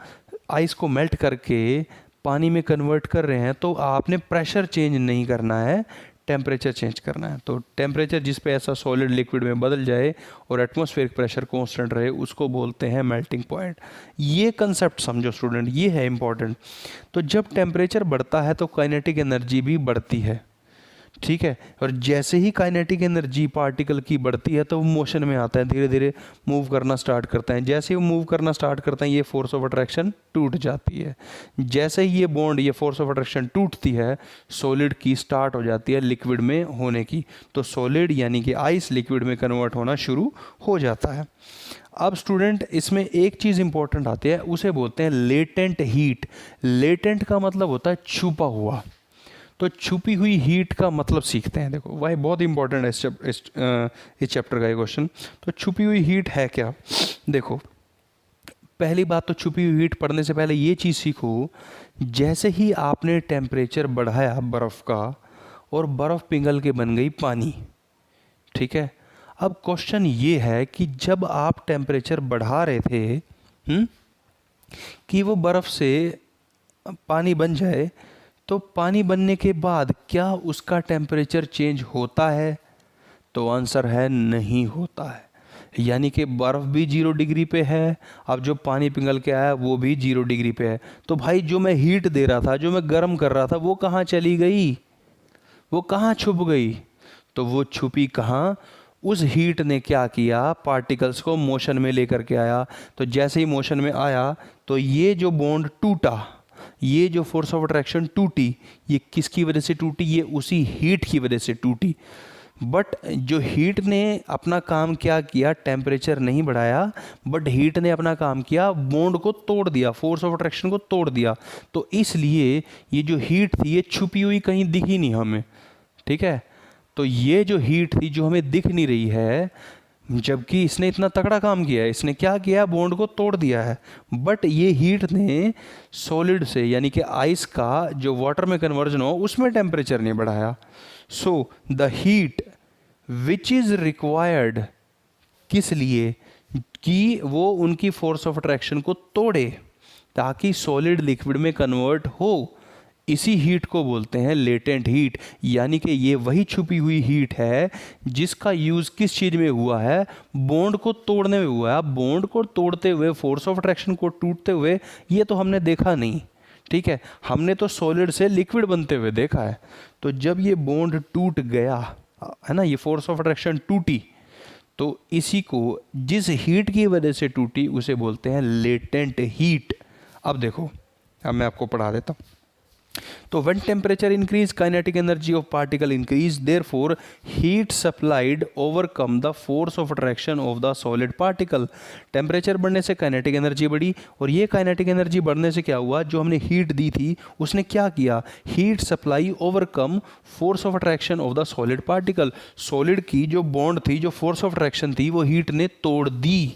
आइस को मेल्ट करके पानी में कन्वर्ट कर रहे हैं तो आपने प्रेशर चेंज नहीं करना है, टेम्परेचर चेंज करना है। तो टेम्परेचर जिस पे ऐसा सॉलिड लिक्विड में बदल जाए और एटमॉस्फेरिक प्रेशर कांस्टेंट रहे, उसको बोलते हैं मेल्टिंग पॉइंट। ये कंसेप्ट समझो स्टूडेंट, ये है इंपॉर्टेंट। तो जब टेम्परेचर बढ़ता है तो काइनेटिक एनर्जी भी बढ़ती है, ठीक है। और जैसे ही काइनेटिक एनर्जी पार्टिकल की बढ़ती है तो वो मोशन में आता है, धीरे धीरे मूव करना स्टार्ट करता है। जैसे ही वो मूव करना स्टार्ट करता है ये फोर्स ऑफ अट्रैक्शन टूट जाती है। जैसे ही ये बॉन्ड, ये फोर्स ऑफ अट्रैक्शन टूटती है, सॉलिड की स्टार्ट हो जाती है लिक्विड में होने की। तो सॉलिड यानी कि आइस लिक्विड में कन्वर्ट होना शुरू हो जाता है। अब स्टूडेंट इसमें एक चीज़ इंपॉर्टेंट आती है, उसे बोलते हैं लेटेंट हीट। लेटेंट का मतलब होता है छुपा हुआ। तो छुपी हुई हीट का मतलब सीखते हैं। देखो वही बहुत इंपॉर्टेंट है इस चैप्टर का ये क्वेश्चन। तो छुपी हुई हीट है क्या, देखो पहली बात तो छुपी हुई हीट पढ़ने से पहले ये चीज़ सीखो, जैसे ही आपने टेम्परेचर बढ़ाया बर्फ़ का और बर्फ़ पिघल के बन गई पानी, ठीक है। अब क्वेश्चन ये है कि जब आप टेम्परेचर बढ़ा रहे थे कि वो बर्फ़ से पानी बन जाए, तो पानी बनने के बाद क्या उसका टेम्परेचर चेंज होता है, तो आंसर है नहीं होता है। यानी कि बर्फ़ भी 0 डिग्री पे है, अब जो पानी पिघल के आया वो भी 0 डिग्री पे है। तो भाई जो मैं हीट दे रहा था, जो मैं गर्म कर रहा था, वो कहाँ चली गई, वो कहाँ छुप गई। तो वो छुपी कहाँ, उस हीट ने क्या किया, पार्टिकल्स को मोशन में लेकर के आया। तो जैसे ही मोशन में आया तो ये जो बॉन्ड टूटा, ये जो फोर्स ऑफ अट्रैक्शन टूटी, ये किसकी वजह से टूटी? ये उसी हीट की वजह से टूटी। बट जो हीट ने अपना काम क्या किया, टेम्परेचर नहीं बढ़ाया, बट हीट ने अपना काम किया, बॉन्ड को तोड़ दिया, फोर्स ऑफ अट्रैक्शन को तोड़ दिया। तो इसलिए ये जो हीट थी ये छुपी हुई कहीं दिखी नहीं हमें, ठीक है। तो ये जो हीट थी जो हमें दिख नहीं रही है, जबकि इसने इतना तगड़ा काम किया है, इसने क्या किया, बॉन्ड को तोड़ दिया है। बट ये हीट ने सॉलिड से यानी कि आइस का जो वाटर में कन्वर्जन हो उसमें टेम्परेचर नहीं बढ़ाया। So the heat which is required, किस लिए? कि वो उनकी फोर्स ऑफ अट्रैक्शन को तोड़े ताकि सॉलिड लिक्विड में कन्वर्ट हो। इसी हीट को बोलते हैं लेटेंट हीट, यानी कि ये वही छुपी हुई हीट है जिसका यूज़ किस चीज़ में हुआ है, बॉन्ड को तोड़ने में हुआ है। अब बॉन्ड को तोड़ते हुए, फोर्स ऑफ अट्रैक्शन को टूटते हुए, ये तो हमने देखा नहीं, ठीक है। हमने तो सॉलिड से लिक्विड बनते हुए देखा है। तो जब ये बॉन्ड टूट गया है ना, ये फोर्स ऑफ अट्रैक्शन टूटी, तो इसी को, जिस हीट की वजह से टूटी, उसे बोलते हैं लेटेंट हीट। अब देखो, अब मैं आपको पढ़ा देता हूँ। तो when temperature increase, kinetic energy of particle increase, therefore heat supplied overcome the force of attraction of the solid particle। Temperature बढ़ने से काइनेटिक एनर्जी बढ़ी, और ये काइनेटिक एनर्जी बढ़ने से क्या हुआ, जो हमने हीट दी थी उसने क्या किया, heat supply overcome force of attraction of the solid particle. Solid की जो बॉन्ड थी, जो फोर्स ऑफ अट्रैक्शन थी, वो हीट ने तोड़ दी,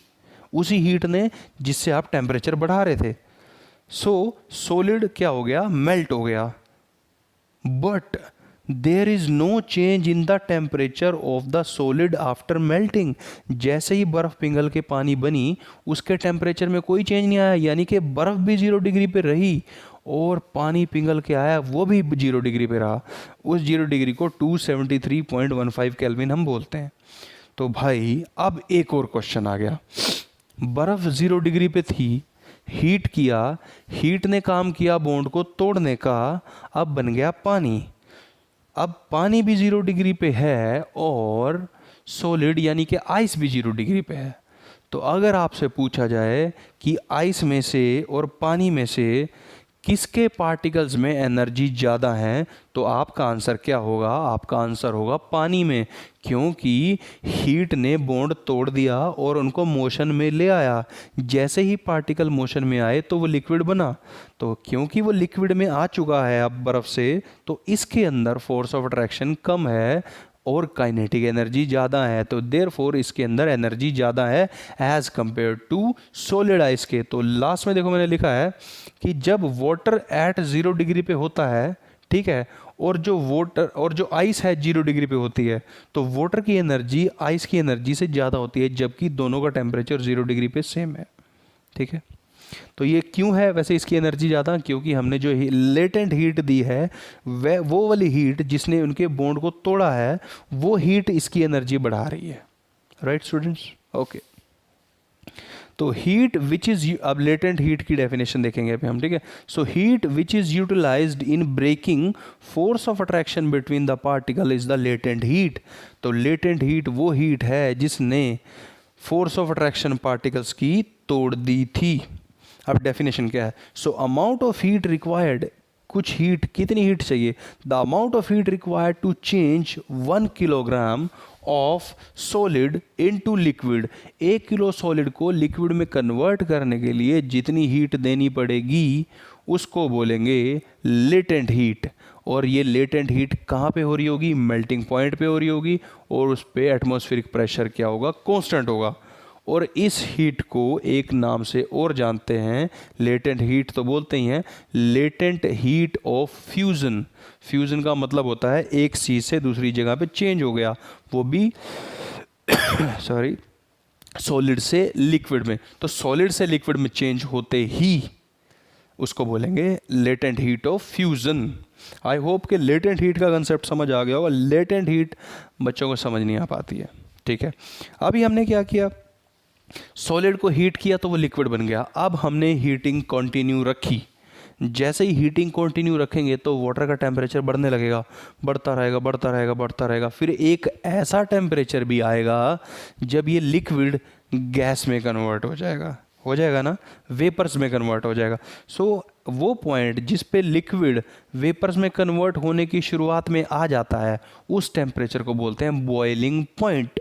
उसी हीट ने जिससे आप टेम्परेचर बढ़ा रहे थे। सो सॉलिड क्या हो गया, मेल्ट हो गया। But there is no change in the temperature of the solid after melting. जैसे ही बर्फ पिघल के पानी बनी, उसके टेम्परेचर में कोई चेंज नहीं आया, यानी कि बर्फ भी 0 डिग्री पे रही और पानी पिघल के आया वो भी 0 डिग्री पे रहा। उस 0 डिग्री को 273.15 केल्विन हम बोलते हैं। तो भाई अब एक और क्वेश्चन आ गया, बर्फ 0 डिग्री पे थी, हीट किया, हीट ने काम किया बॉन्ड को तोड़ने का, अब बन गया पानी। अब पानी भी 0 डिग्री पे है और सॉलिड यानी कि आइस भी 0 डिग्री पे है। तो अगर आपसे पूछा जाए कि आइस में से और पानी में से किसके पार्टिकल्स में एनर्जी ज़्यादा है, तो आपका आंसर क्या होगा, आपका आंसर होगा पानी में, क्योंकि हीट ने बॉन्ड तोड़ दिया और उनको मोशन में ले आया। जैसे ही पार्टिकल मोशन में आए तो वो लिक्विड बना। तो क्योंकि वो लिक्विड में आ चुका है अब बर्फ़ से, तो इसके अंदर फोर्स ऑफ अट्रैक्शन कम है और काइनेटिक एनर्जी ज़्यादा है। तो देयरफॉर इसके अंदर एनर्जी ज़्यादा है as compare to solid ice के। तो लास्ट में देखो मैंने लिखा है कि जब वाटर एट 0 डिग्री पे होता है, ठीक है, और जो आइस है 0 डिग्री पे होती है, तो वाटर की एनर्जी आइस की एनर्जी से ज़्यादा होती है, जबकि दोनों का टेम्परेचर 0 डिग्री पे सेम है, ठीक है। तो ये क्यों है वैसे इसकी एनर्जी ज़्यादा, क्योंकि हमने जो लेटेंट हीट दी है वह वो वाली हीट जिसने उनके बॉन्ड को तोड़ा है, वो हीट इसकी एनर्जी बढ़ा रही है। Right students, okay. तो हीट विच इज़, अब लेटेंट हीट की डेफिनेशन देखेंगे अभी हम, ठीक है। So heat which is utilised in breaking force of attraction between the particle is the latent heat. तो लेटेंट हीट वो हीट है जिसने फोर्स ऑफ अट्रैक्शन पार्टिकल्स की तोड़ दी थी। अब डेफिनेशन क्या है, so amount of heat required, कुछ हीट, कितनी हीट चाहिए, the amount of heat required to change 1 kilogram of solid into liquid. 1 kilo solid को लिक्विड में कन्वर्ट करने के लिए जितनी हीट देनी पड़ेगी उसको बोलेंगे लेटेंट हीट। और ये लेटेंट हीट कहाँ पे हो रही होगी, मेल्टिंग पॉइंट पे हो रही होगी, और उस पे एटमॉस्फेरिक प्रेशर क्या होगा, कांस्टेंट होगा। और इस हीट को एक नाम से और जानते हैं, लेटेंट हीट तो बोलते ही हैं, latent heat of fusion. Fusion का मतलब होता है एक चीज़ से दूसरी जगह पे चेंज हो गया, वो भी सॉरी सॉलिड से लिक्विड में। तो सॉलिड से लिक्विड में चेंज होते ही उसको बोलेंगे latent heat of fusion. I hope कि लेटेंट हीट का कंसेप्ट समझ आ गया होगा। लेटेंट हीट बच्चों को समझ नहीं आ पाती है, ठीक है। अभी हमने क्या किया, सॉलिड को हीट किया तो वो लिक्विड बन गया। अब हमने हीटिंग कंटिन्यू रखी। जैसे ही हीटिंग कंटिन्यू रखेंगे तो वाटर का टेम्परेचर बढ़ने लगेगा, बढ़ता रहेगा बढ़ता रहेगा बढ़ता रहेगा। फिर एक ऐसा टेम्परेचर भी आएगा जब ये लिक्विड गैस में कन्वर्ट हो जाएगा ना, वेपर्स में कन्वर्ट हो जाएगा। सो वो पॉइंट जिस पे लिक्विड वेपर्स में कन्वर्ट होने की शुरुआत में आ जाता है उस टेम्परेचर को बोलते हैं बॉइलिंग पॉइंट।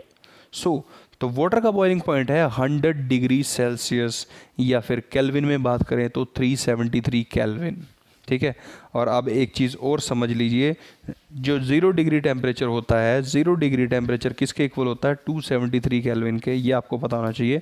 तो वाटर का बॉइलिंग पॉइंट है 100 डिग्री सेल्सियस, या फिर केल्विन में बात करें तो 373 केल्विन। ठीक है। और अब एक चीज़ और समझ लीजिए, जो 0 डिग्री टेम्परेचर होता है, 0 डिग्री टेम्परेचर किसके इक्वल होता है? 273 केल्विन के। ये आपको पता होना चाहिए।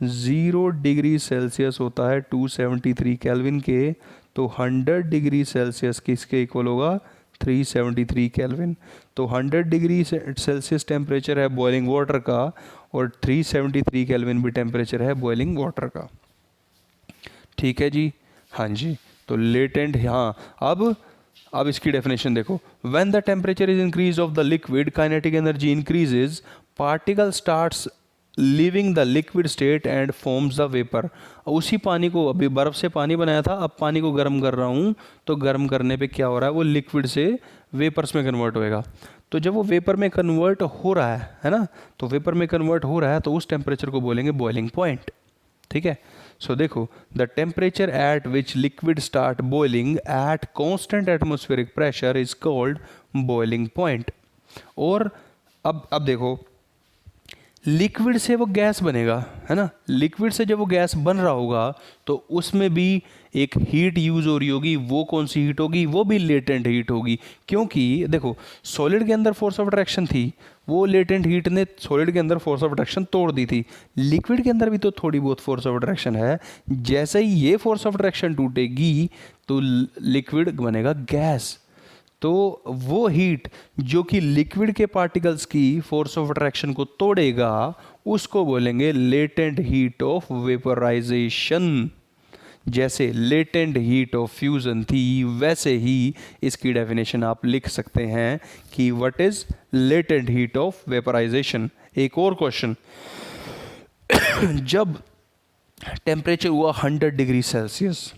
0 डिग्री सेल्सियस होता है 273 केल्विन के, तो 100 डिग्री सेल्सियस किसके इक्वल होगा? 373 केल्विन। तो 100 डिग्री सेल्सियस टेम्परेचर है बॉइलिंग वाटर का, और 373 केल्विन भी टेम्परेचर है बॉइलिंग वाटर का। ठीक है जी, हाँ जी। तो लेटेंट, हाँ, अब इसकी डेफिनेशन देखो। When the temperature is increase of the liquid, kinetic energy increases, particle starts living the liquid state and forms the vapour. उसी पानी को, अभी बर्फ़ से पानी बनाया था, अब पानी को गर्म कर रहा हूँ, तो गर्म करने पे क्या हो रहा है? वो लिक्विड से वेपर्स में कन्वर्ट होएगा। तो जब वो वेपर में कन्वर्ट हो रहा है ना, तो वेपर में कन्वर्ट हो रहा है, तो उस टेम्परेचर को बोलेंगे बॉइलिंग पॉइंट। ठीक है। सो देखो, the temperature at which liquid start boiling at constant atmospheric pressure is called boiling point. और अब देखो, लिक्विड से वो गैस बनेगा, है ना। लिक्विड से जब वो गैस बन रहा होगा तो उसमें भी एक हीट यूज़ हो रही होगी। वो कौन सी हीट होगी? वो भी लेटेंट हीट होगी। क्योंकि देखो, सॉलिड के अंदर फोर्स ऑफ अट्रैक्शन थी, वो लेटेंट हीट ने सॉलिड के अंदर फोर्स ऑफ अट्रैक्शन तोड़ दी थी। लिक्विड के अंदर भी तो थोड़ी बहुत फोर्स ऑफ अट्रैक्शन है। जैसे ही ये फोर्स ऑफ अट्रैक्शन टूटेगी तो लिक्विड बनेगा गैस। तो वो हीट जो कि लिक्विड के पार्टिकल्स की फोर्स ऑफ अट्रैक्शन को तोड़ेगा, उसको बोलेंगे लेटेंट हीट ऑफ वेपराइजेशन। जैसे लेटेंट हीट ऑफ फ्यूजन थी, वैसे ही इसकी डेफिनेशन आप लिख सकते हैं कि what is latent heat of vaporisation. एक और क्वेश्चन, जब टेम्परेचर हुआ 100 डिग्री सेल्सियस,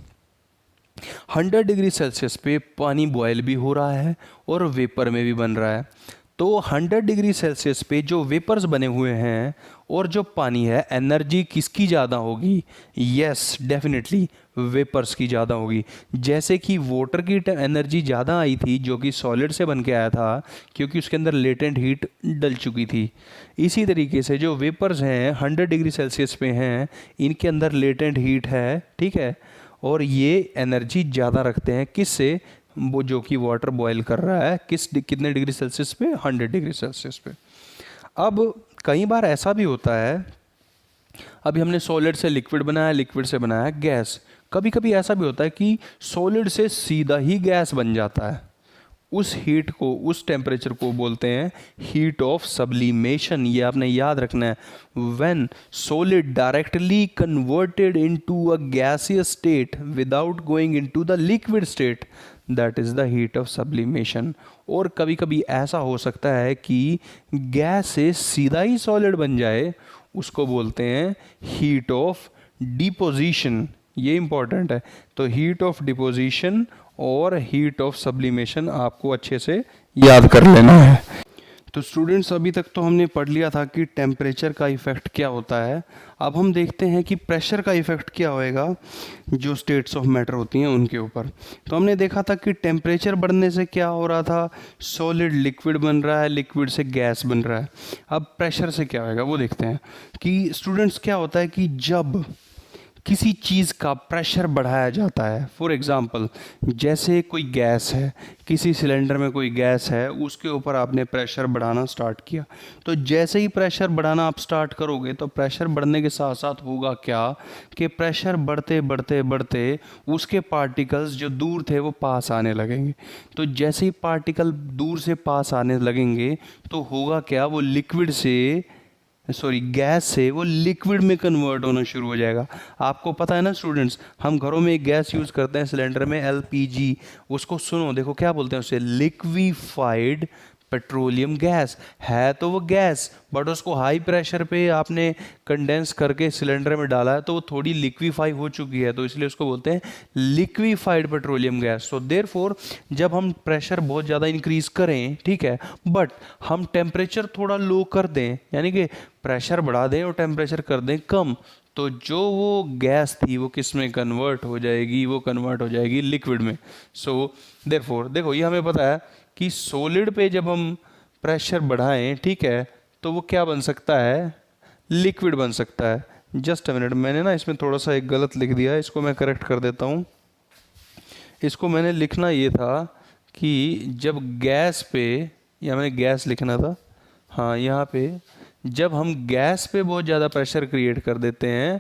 100 डिग्री सेल्सियस पे पानी बॉयल भी हो रहा है और वेपर में भी बन रहा है। तो 100 डिग्री सेल्सियस पे जो वेपर्स बने हुए हैं और जो पानी है, एनर्जी किसकी ज़्यादा होगी? यस, डेफिनेटली वेपर्स की ज़्यादा होगी। जैसे कि वाटर की एनर्जी ज़्यादा आई थी जो कि सॉलिड से बन के आया था, क्योंकि उसके अंदर लेटेंट हीट डल चुकी थी। इसी तरीके से जो वेपर्स हैं 100 डिग्री सेल्सियस पे हैं, इनके अंदर लेटेंट हीट है। ठीक है। और ये एनर्जी ज़्यादा रखते हैं किससे? वो जो कि वाटर बॉयल कर रहा है, कितने डिग्री सेल्सियस पे? 100 डिग्री सेल्सियस पे। अब कई बार ऐसा भी होता है, अभी हमने सॉलिड से लिक्विड बनाया, लिक्विड से बनाया गैस। कभी कभी ऐसा भी होता है कि सॉलिड से सीधा ही गैस बन जाता है। उस हीट को, उस टेम्परेचर को बोलते हैं हीट ऑफ सब्लिमेशन। ये आपने याद रखना है। When solid directly converted into a gaseous state without going into the liquid state, that is the heat of sublimation. और कभी कभी ऐसा हो सकता है कि गैस से सीधा ही सॉलिड बन जाए, उसको बोलते हैं हीट ऑफ डिपोजिशन। ये इंपॉर्टेंट है। तो हीट ऑफ डिपोजिशन और हीट ऑफ सब्लिमेशन आपको अच्छे से याद कर लेना है। तो स्टूडेंट्स, अभी तक तो हमने पढ़ लिया था कि टेम्परेचर का इफ़ेक्ट क्या होता है। अब हम देखते हैं कि प्रेशर का इफ़ेक्ट क्या होएगा जो स्टेट्स ऑफ मैटर होती हैं उनके ऊपर। तो हमने देखा था कि टेम्परेचर बढ़ने से क्या हो रहा था? सॉलिड लिक्विड बन रहा है, लिक्विड से गैस बन रहा है। अब प्रेशर से क्या होएगा वो देखते हैं कि स्टूडेंट्स क्या होता है कि जब किसी चीज़ का प्रेशर बढ़ाया जाता है, फॉर एग्ज़ाम्पल जैसे कोई गैस है, किसी सिलेंडर में कोई गैस है, उसके ऊपर आपने प्रेशर बढ़ाना स्टार्ट किया। तो जैसे ही प्रेशर बढ़ाना आप स्टार्ट करोगे तो प्रेशर बढ़ने के साथ साथ होगा क्या कि प्रेशर बढ़ते बढ़ते बढ़ते उसके पार्टिकल्स जो दूर थे वो पास आने लगेंगे। तो जैसे ही पार्टिकल दूर से पास आने लगेंगे तो होगा क्या, वो लिक्विड से, सॉरी गैस से वो लिक्विड में कन्वर्ट होना शुरू हो जाएगा। आपको पता है ना स्टूडेंट्स, हम घरों में एक गैस यूज़ करते हैं सिलेंडर में, एलपीजी। उसको सुनो, देखो क्या बोलते हैं उसे, लिक्विफाइड पेट्रोलियम गैस। है तो वो गैस, बट उसको हाई प्रेशर पे आपने कंडेंस करके सिलेंडर में डाला है तो वो थोड़ी लिक्विफाई हो चुकी है, तो इसलिए उसको बोलते हैं liquefied petroleum gas. So therefore जब हम प्रेशर बहुत ज़्यादा इंक्रीज करें, ठीक है, बट हम टेम्परेचर थोड़ा लो कर दें, यानी कि प्रेशर बढ़ा दें और टेम्परेचर कर दें कम, तो जो वो गैस थी वो किस में कन्वर्ट हो जाएगी, वो कन्वर्ट हो जाएगी लिक्विड में। सो देयरफॉर देखो ये हमें पता है कि सॉलिड पे जब हम प्रेशर बढ़ाएं, ठीक है, तो वो क्या बन सकता है, लिक्विड बन सकता है। जस्ट अ मिनट, मैंने ना इसमें थोड़ा सा एक गलत लिख दिया है, इसको मैं करेक्ट कर देता हूँ। इसको मैंने लिखना ये था कि जब गैस पे, या मैंने गैस लिखना था, हाँ यहाँ पे, जब हम गैस पे बहुत ज़्यादा प्रेशर क्रिएट कर देते हैं,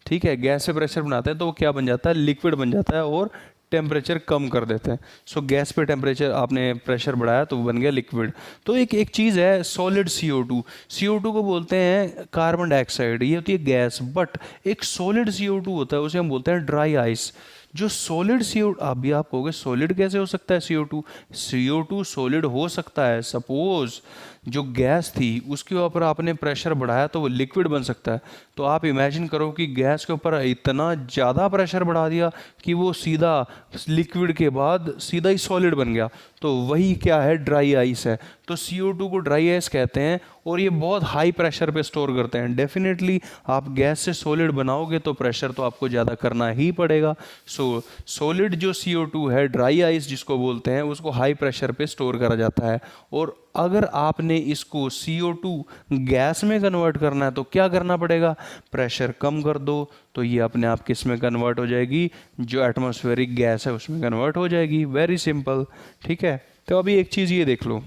ठीक है, गैस पे प्रेशर बनाते हैं, तो वो क्या बन जाता है, लिक्विड बन जाता है और टेम्परेचर कम कर देते हैं। सो गैस पे टेम्परेचर आपने प्रेशर बढ़ाया तो वो बन गया लिक्विड। तो एक एक चीज़ है सॉलिड CO2, CO2 को बोलते हैं कार्बन डाइऑक्साइड, ये होती है गैस। बट एक सॉलिड CO2 होता है, उसे हम बोलते हैं ड्राई आइस। जो सॉलिड CO2, अभी आप कहोगे सॉलिड कैसे हो सकता है CO2 सॉलिड हो सकता है। सपोज जो गैस थी उसके ऊपर आपने प्रेशर बढ़ाया तो वो लिक्विड बन सकता है। तो आप इमेजिन करो कि गैस के ऊपर इतना ज़्यादा प्रेशर बढ़ा दिया कि वो सीधा लिक्विड के बाद सीधा ही सॉलिड बन गया, तो वही क्या है, ड्राई आइस है। तो CO2 को ड्राई आइस कहते हैं और ये बहुत हाई प्रेशर पे स्टोर करते हैं। डेफिनेटली आप गैस से सॉलिड बनाओगे तो प्रेशर तो आपको ज़्यादा करना ही पड़ेगा। सो सॉलिड जो CO2 है, ड्राई आइस जिसको बोलते हैं, उसको हाई प्रेशर पे स्टोर करा जाता है। और अगर आपने इसको CO2 गैस में कन्वर्ट करना है तो क्या करना पड़ेगा, प्रेशर कम कर दो, तो ये अपने आप किस में कन्वर्ट हो जाएगी, जो एटमॉस्फेरिक गैस है उसमें कन्वर्ट हो जाएगी। वेरी सिंपल, ठीक है। तो अभी एक चीज़ ये देख लो,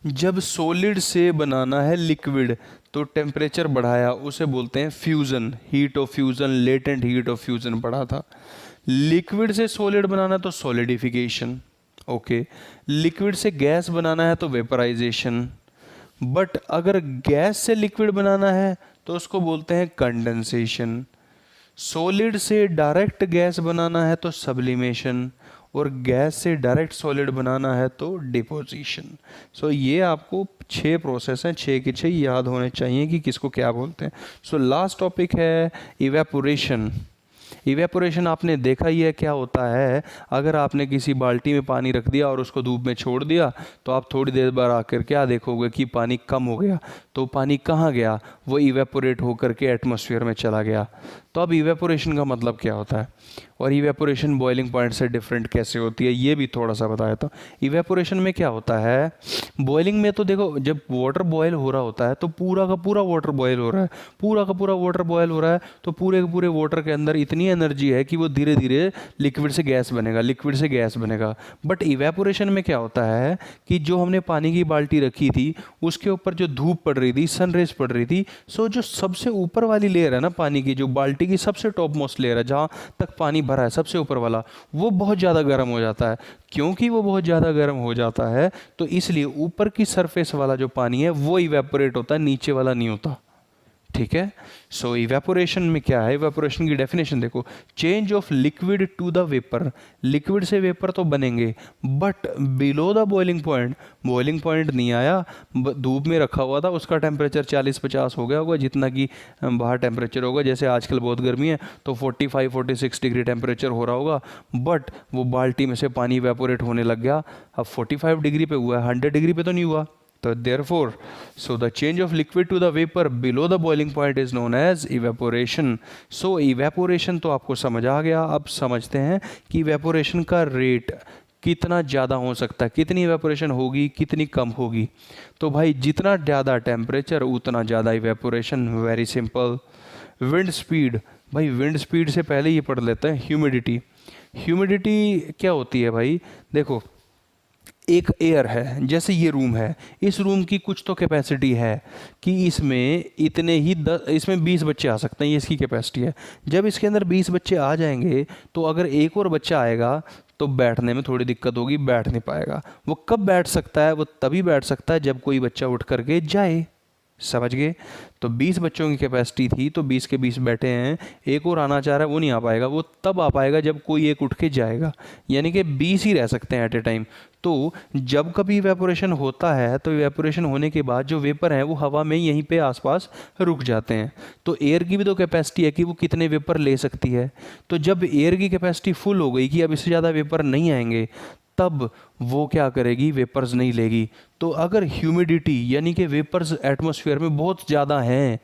जब सॉलिड से बनाना है लिक्विड तो टेम्परेचर बढ़ाया, उसे बोलते हैं fusion, heat of fusion, latent heat of fusion पढ़ा था। लिक्विड से सॉलिड बनाना तो सॉलिडिफिकेशन, ओके। लिक्विड से गैस बनाना है तो वेपराइजेशन। बट अगर गैस से लिक्विड बनाना है तो उसको बोलते हैं कंडेंसेशन। सॉलिड से डायरेक्ट गैस बनाना है तो सब्लिमेशन, और गैस से डायरेक्ट सॉलिड बनाना है तो डिपोजिशन। सो ये आपको 6 प्रोसेस हैं, 6 के 6 याद होने चाहिए कि किसको क्या बोलते हैं। सो लास्ट टॉपिक है इवेपोरेशन। इवेपोरेशन आपने देखा ही है क्या होता है। अगर आपने किसी बाल्टी में पानी रख दिया और उसको धूप में छोड़ दिया तो आप थोड़ी देर बाद आकर क्या देखोगे कि पानी कम हो गया। तो पानी कहाँ गया, वो इवेपोरेट होकर के एटमॉस्फेयर में चला गया। तो अब इवेपोरेशन का मतलब क्या होता है और इवेपोरेशन बॉइलिंग पॉइंट से डिफरेंट कैसे होती है ये भी थोड़ा सा बताया था। इवेपोरेशन में क्या होता है, बॉइलिंग में तो देखो जब वाटर बॉयल हो रहा होता है तो पूरा का पूरा वाटर बॉयल हो रहा है, पूरा का पूरा वाटर बॉयल हो रहा है, तो पूरे के पूरे वाटर के अंदर इतनी एनर्जी है कि वो धीरे धीरे लिक्विड से गैस बनेगा, लिक्विड से गैस बनेगा। बट इवेपोरेशन में क्या होता है कि जो हमने पानी की बाल्टी रखी थी उसके ऊपर जो धूप पड़ रही थी, सनरेज पड़ रही थी, सो जो सबसे ऊपर वाली लेयर है ना पानी की, जो बाल्टी की सबसे टॉप मोस्ट लेयर है जहाँ तक पानी भरा है सबसे ऊपर वाला, वो बहुत ज़्यादा गर्म हो जाता है। क्योंकि वो बहुत ज़्यादा गर्म हो जाता है तो इसलिए ऊपर की सरफेस वाला जो पानी है वो इवेपोरेट होता है, नीचे वाला नहीं होता, ठीक है। सो इवेपोरेशन में क्या है, इवेपोरेशन की डेफिनेशन देखो, change of liquid to the vapour. Liquid से वेपर तो बनेंगे but below the boiling point, boiling point नहीं आया, धूप में रखा हुआ था, उसका टेम्परेचर 40-50 हो गया होगा, जितना कि बाहर टेम्परेचर होगा। जैसे आजकल बहुत गर्मी है तो 45-46 डिग्री टेम्परेचर हो रहा होगा, बट वो बाल्टी में से पानी इवेपोरेट होने लग गया। अब 45 डिग्री पे हुआ है, 100 डिग्री पे तो नहीं हुआ। तो therefore, so the change of liquid to the vapor below the boiling point is known as evaporation. So evaporation तो आपको समझ आ गया। अब समझते हैं कि evaporation का रेट कितना ज़्यादा हो सकता है, कितनी इवेपोरेशन होगी, कितनी कम होगी। तो भाई जितना ज़्यादा टेम्परेचर उतना ज़्यादा evaporation. Very simple. Wind speed, भाई विंड स्पीड से पहले ये पढ़ लेते हैं ह्यूमिडिटी। ह्यूमिडिटी क्या होती है भाई, देखो एक एयर है, जैसे ये रूम है, इस रूम की कुछ तो कैपेसिटी है कि इसमें इतने ही इसमें 20 बच्चे आ सकते हैं, ये इसकी कैपेसिटी है। जब इसके अंदर 20 बच्चे आ जाएंगे तो अगर एक और बच्चा आएगा तो बैठने में थोड़ी दिक्कत होगी, बैठ नहीं पाएगा। वो कब बैठ सकता है, वो तभी बैठ सकता है जब कोई बच्चा उठ करके जाए। समझ गए। तो 20 बच्चों की कैपेसिटी थी तो 20 के 20 बैठे हैं, एक और आना चाह रहा है वो नहीं आ पाएगा, वो तब आ पाएगा जब कोई एक उठ के जाएगा, यानी कि 20 ही रह सकते हैं एट ए टाइम। तो जब कभी इवेपोरेशन होता है तो इवेपोरेशन होने के बाद जो वेपर हैं वो हवा में यहीं पे आसपास रुक जाते हैं। तो एयर की भी तो कैपेसिटी है कि वो कितने वेपर ले सकती है। तो जब एयर की कैपेसिटी फुल हो गई कि अब इससे ज़्यादा वेपर नहीं आएंगे, तब वो क्या करेगी, वेपर्स नहीं लेगी। तो अगर ह्यूमिडिटी यानी कि वेपर्स एटमॉस्फेयर में बहुत ज़्यादा हैं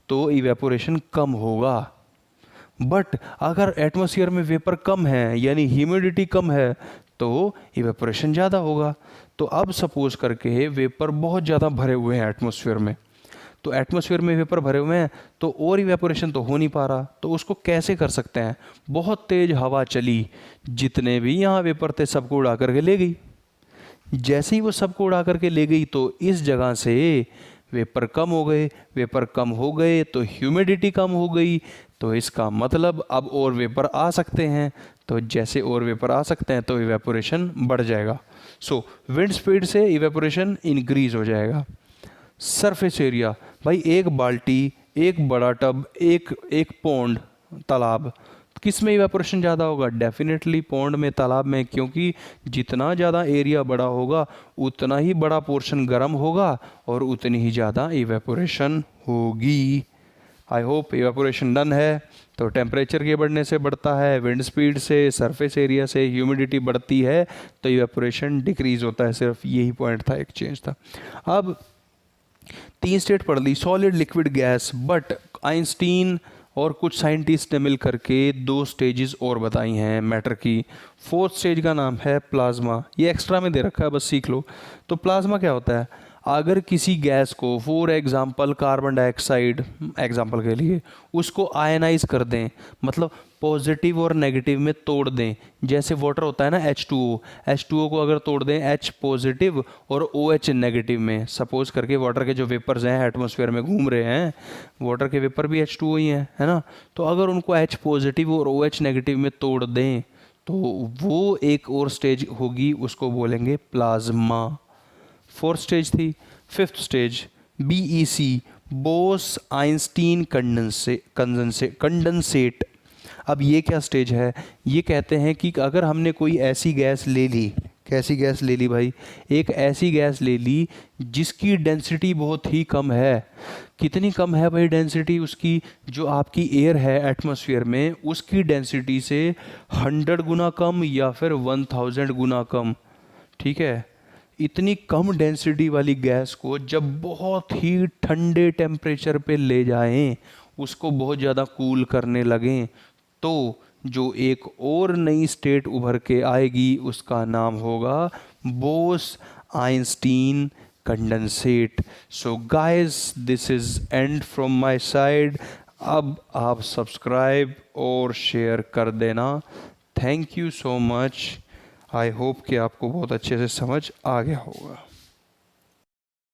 तो इवेपोरेशन कम होगा। बट अगर एटमॉस्फेयर में वेपर कम है यानी ह्यूमिडिटी कम है तो इवेपोरेशन ज़्यादा होगा। तो अब सपोज करके वेपर बहुत ज़्यादा भरे हुए हैं एटमॉस्फेयर में, तो एटमॉस्फेयर में वेपर भरे हुए हैं तो और इवेपोरेशन तो हो नहीं पा रहा, तो उसको कैसे कर सकते हैं? बहुत तेज़ हवा चली, जितने भी यहाँ वेपर थे सबको उड़ा करके ले गई। जैसे ही वो सबको उड़ा करके ले गई तो इस जगह से वेपर कम हो गए, वेपर कम हो गए तो ह्यूमिडिटी कम हो गई, तो इसका मतलब अब और वेपर आ सकते हैं, तो जैसे और वेपर आ सकते हैं तो इवेपोरेशन बढ़ जाएगा। सो विंड स्पीड से इवेपोरेशन इंक्रीज हो जाएगा। सरफेस एरिया, भाई एक बाल्टी, एक बड़ा टब, एक पौंड, तालाब, किस में इवेपोरेशन ज़्यादा होगा? डेफिनेटली पौंड में, तालाब में, क्योंकि जितना ज़्यादा एरिया बड़ा होगा उतना ही बड़ा पोर्शन गर्म होगा और उतनी ही ज़्यादा इवेपोरेशन होगी। आई होप इवेपोरेशन डन है। तो टेम्परेचर के बढ़ने से बढ़ता है, विंड स्पीड से, सरफेस एरिया से, ह्यूमिडिटी बढ़ती है तो इवेपोरेशन डिक्रीज होता है। सिर्फ यही पॉइंट था, एक चेंज था। अब 3 स्टेट पढ़ ली, solid, liquid, gas, but Einstein और कुछ साइंटिस्ट ने मिल करके 2 स्टेजेस और बताई हैं मैटर की। 4th स्टेज का नाम है प्लाज्मा। ये एक्स्ट्रा में दे रखा है, बस सीख लो। तो प्लाज्मा क्या होता है? अगर किसी गैस को, for example carbon dioxide example के लिए, उसको आयनाइज कर दें, मतलब पॉजिटिव और नेगेटिव में तोड़ दें, जैसे वाटर होता है ना H2O, H2O को अगर तोड़ दें H पॉजिटिव और OH नेगेटिव में, सपोज करके वाटर के जो वेपर्स हैं एटमॉस्फेयर में घूम रहे हैं, वाटर के वेपर भी H2O ही हैं, है ना, तो अगर उनको H पॉजिटिव और OH नेगेटिव में तोड़ दें तो वो एक और स्टेज होगी, उसको बोलेंगे प्लाज्मा। 4th स्टेज थी। 5th stage BEC, Bose Einstein condensate. अब ये क्या स्टेज है? ये कहते हैं कि अगर हमने कोई ऐसी गैस ले ली, कैसी गैस ले ली भाई? एक ऐसी गैस ले ली जिसकी डेंसिटी बहुत ही कम है। कितनी कम है भाई डेंसिटी उसकी? जो आपकी एयर है एटमॉस्फेयर में उसकी डेंसिटी से 100 गुना कम या फिर 1000 गुना कम, ठीक है। इतनी कम डेंसिटी वाली गैस को जब बहुत ही ठंडे टेम्परेचर पे ले जाएं, उसको बहुत ज़्यादा कूल करने लगें, तो जो एक और नई स्टेट उभर के आएगी उसका नाम होगा Bose Einstein condensate. So guys, this is and from my side. अब आप सब्सक्राइब और शेयर कर देना। Thank you so much. I hope कि आपको बहुत अच्छे से समझ आ गया होगा।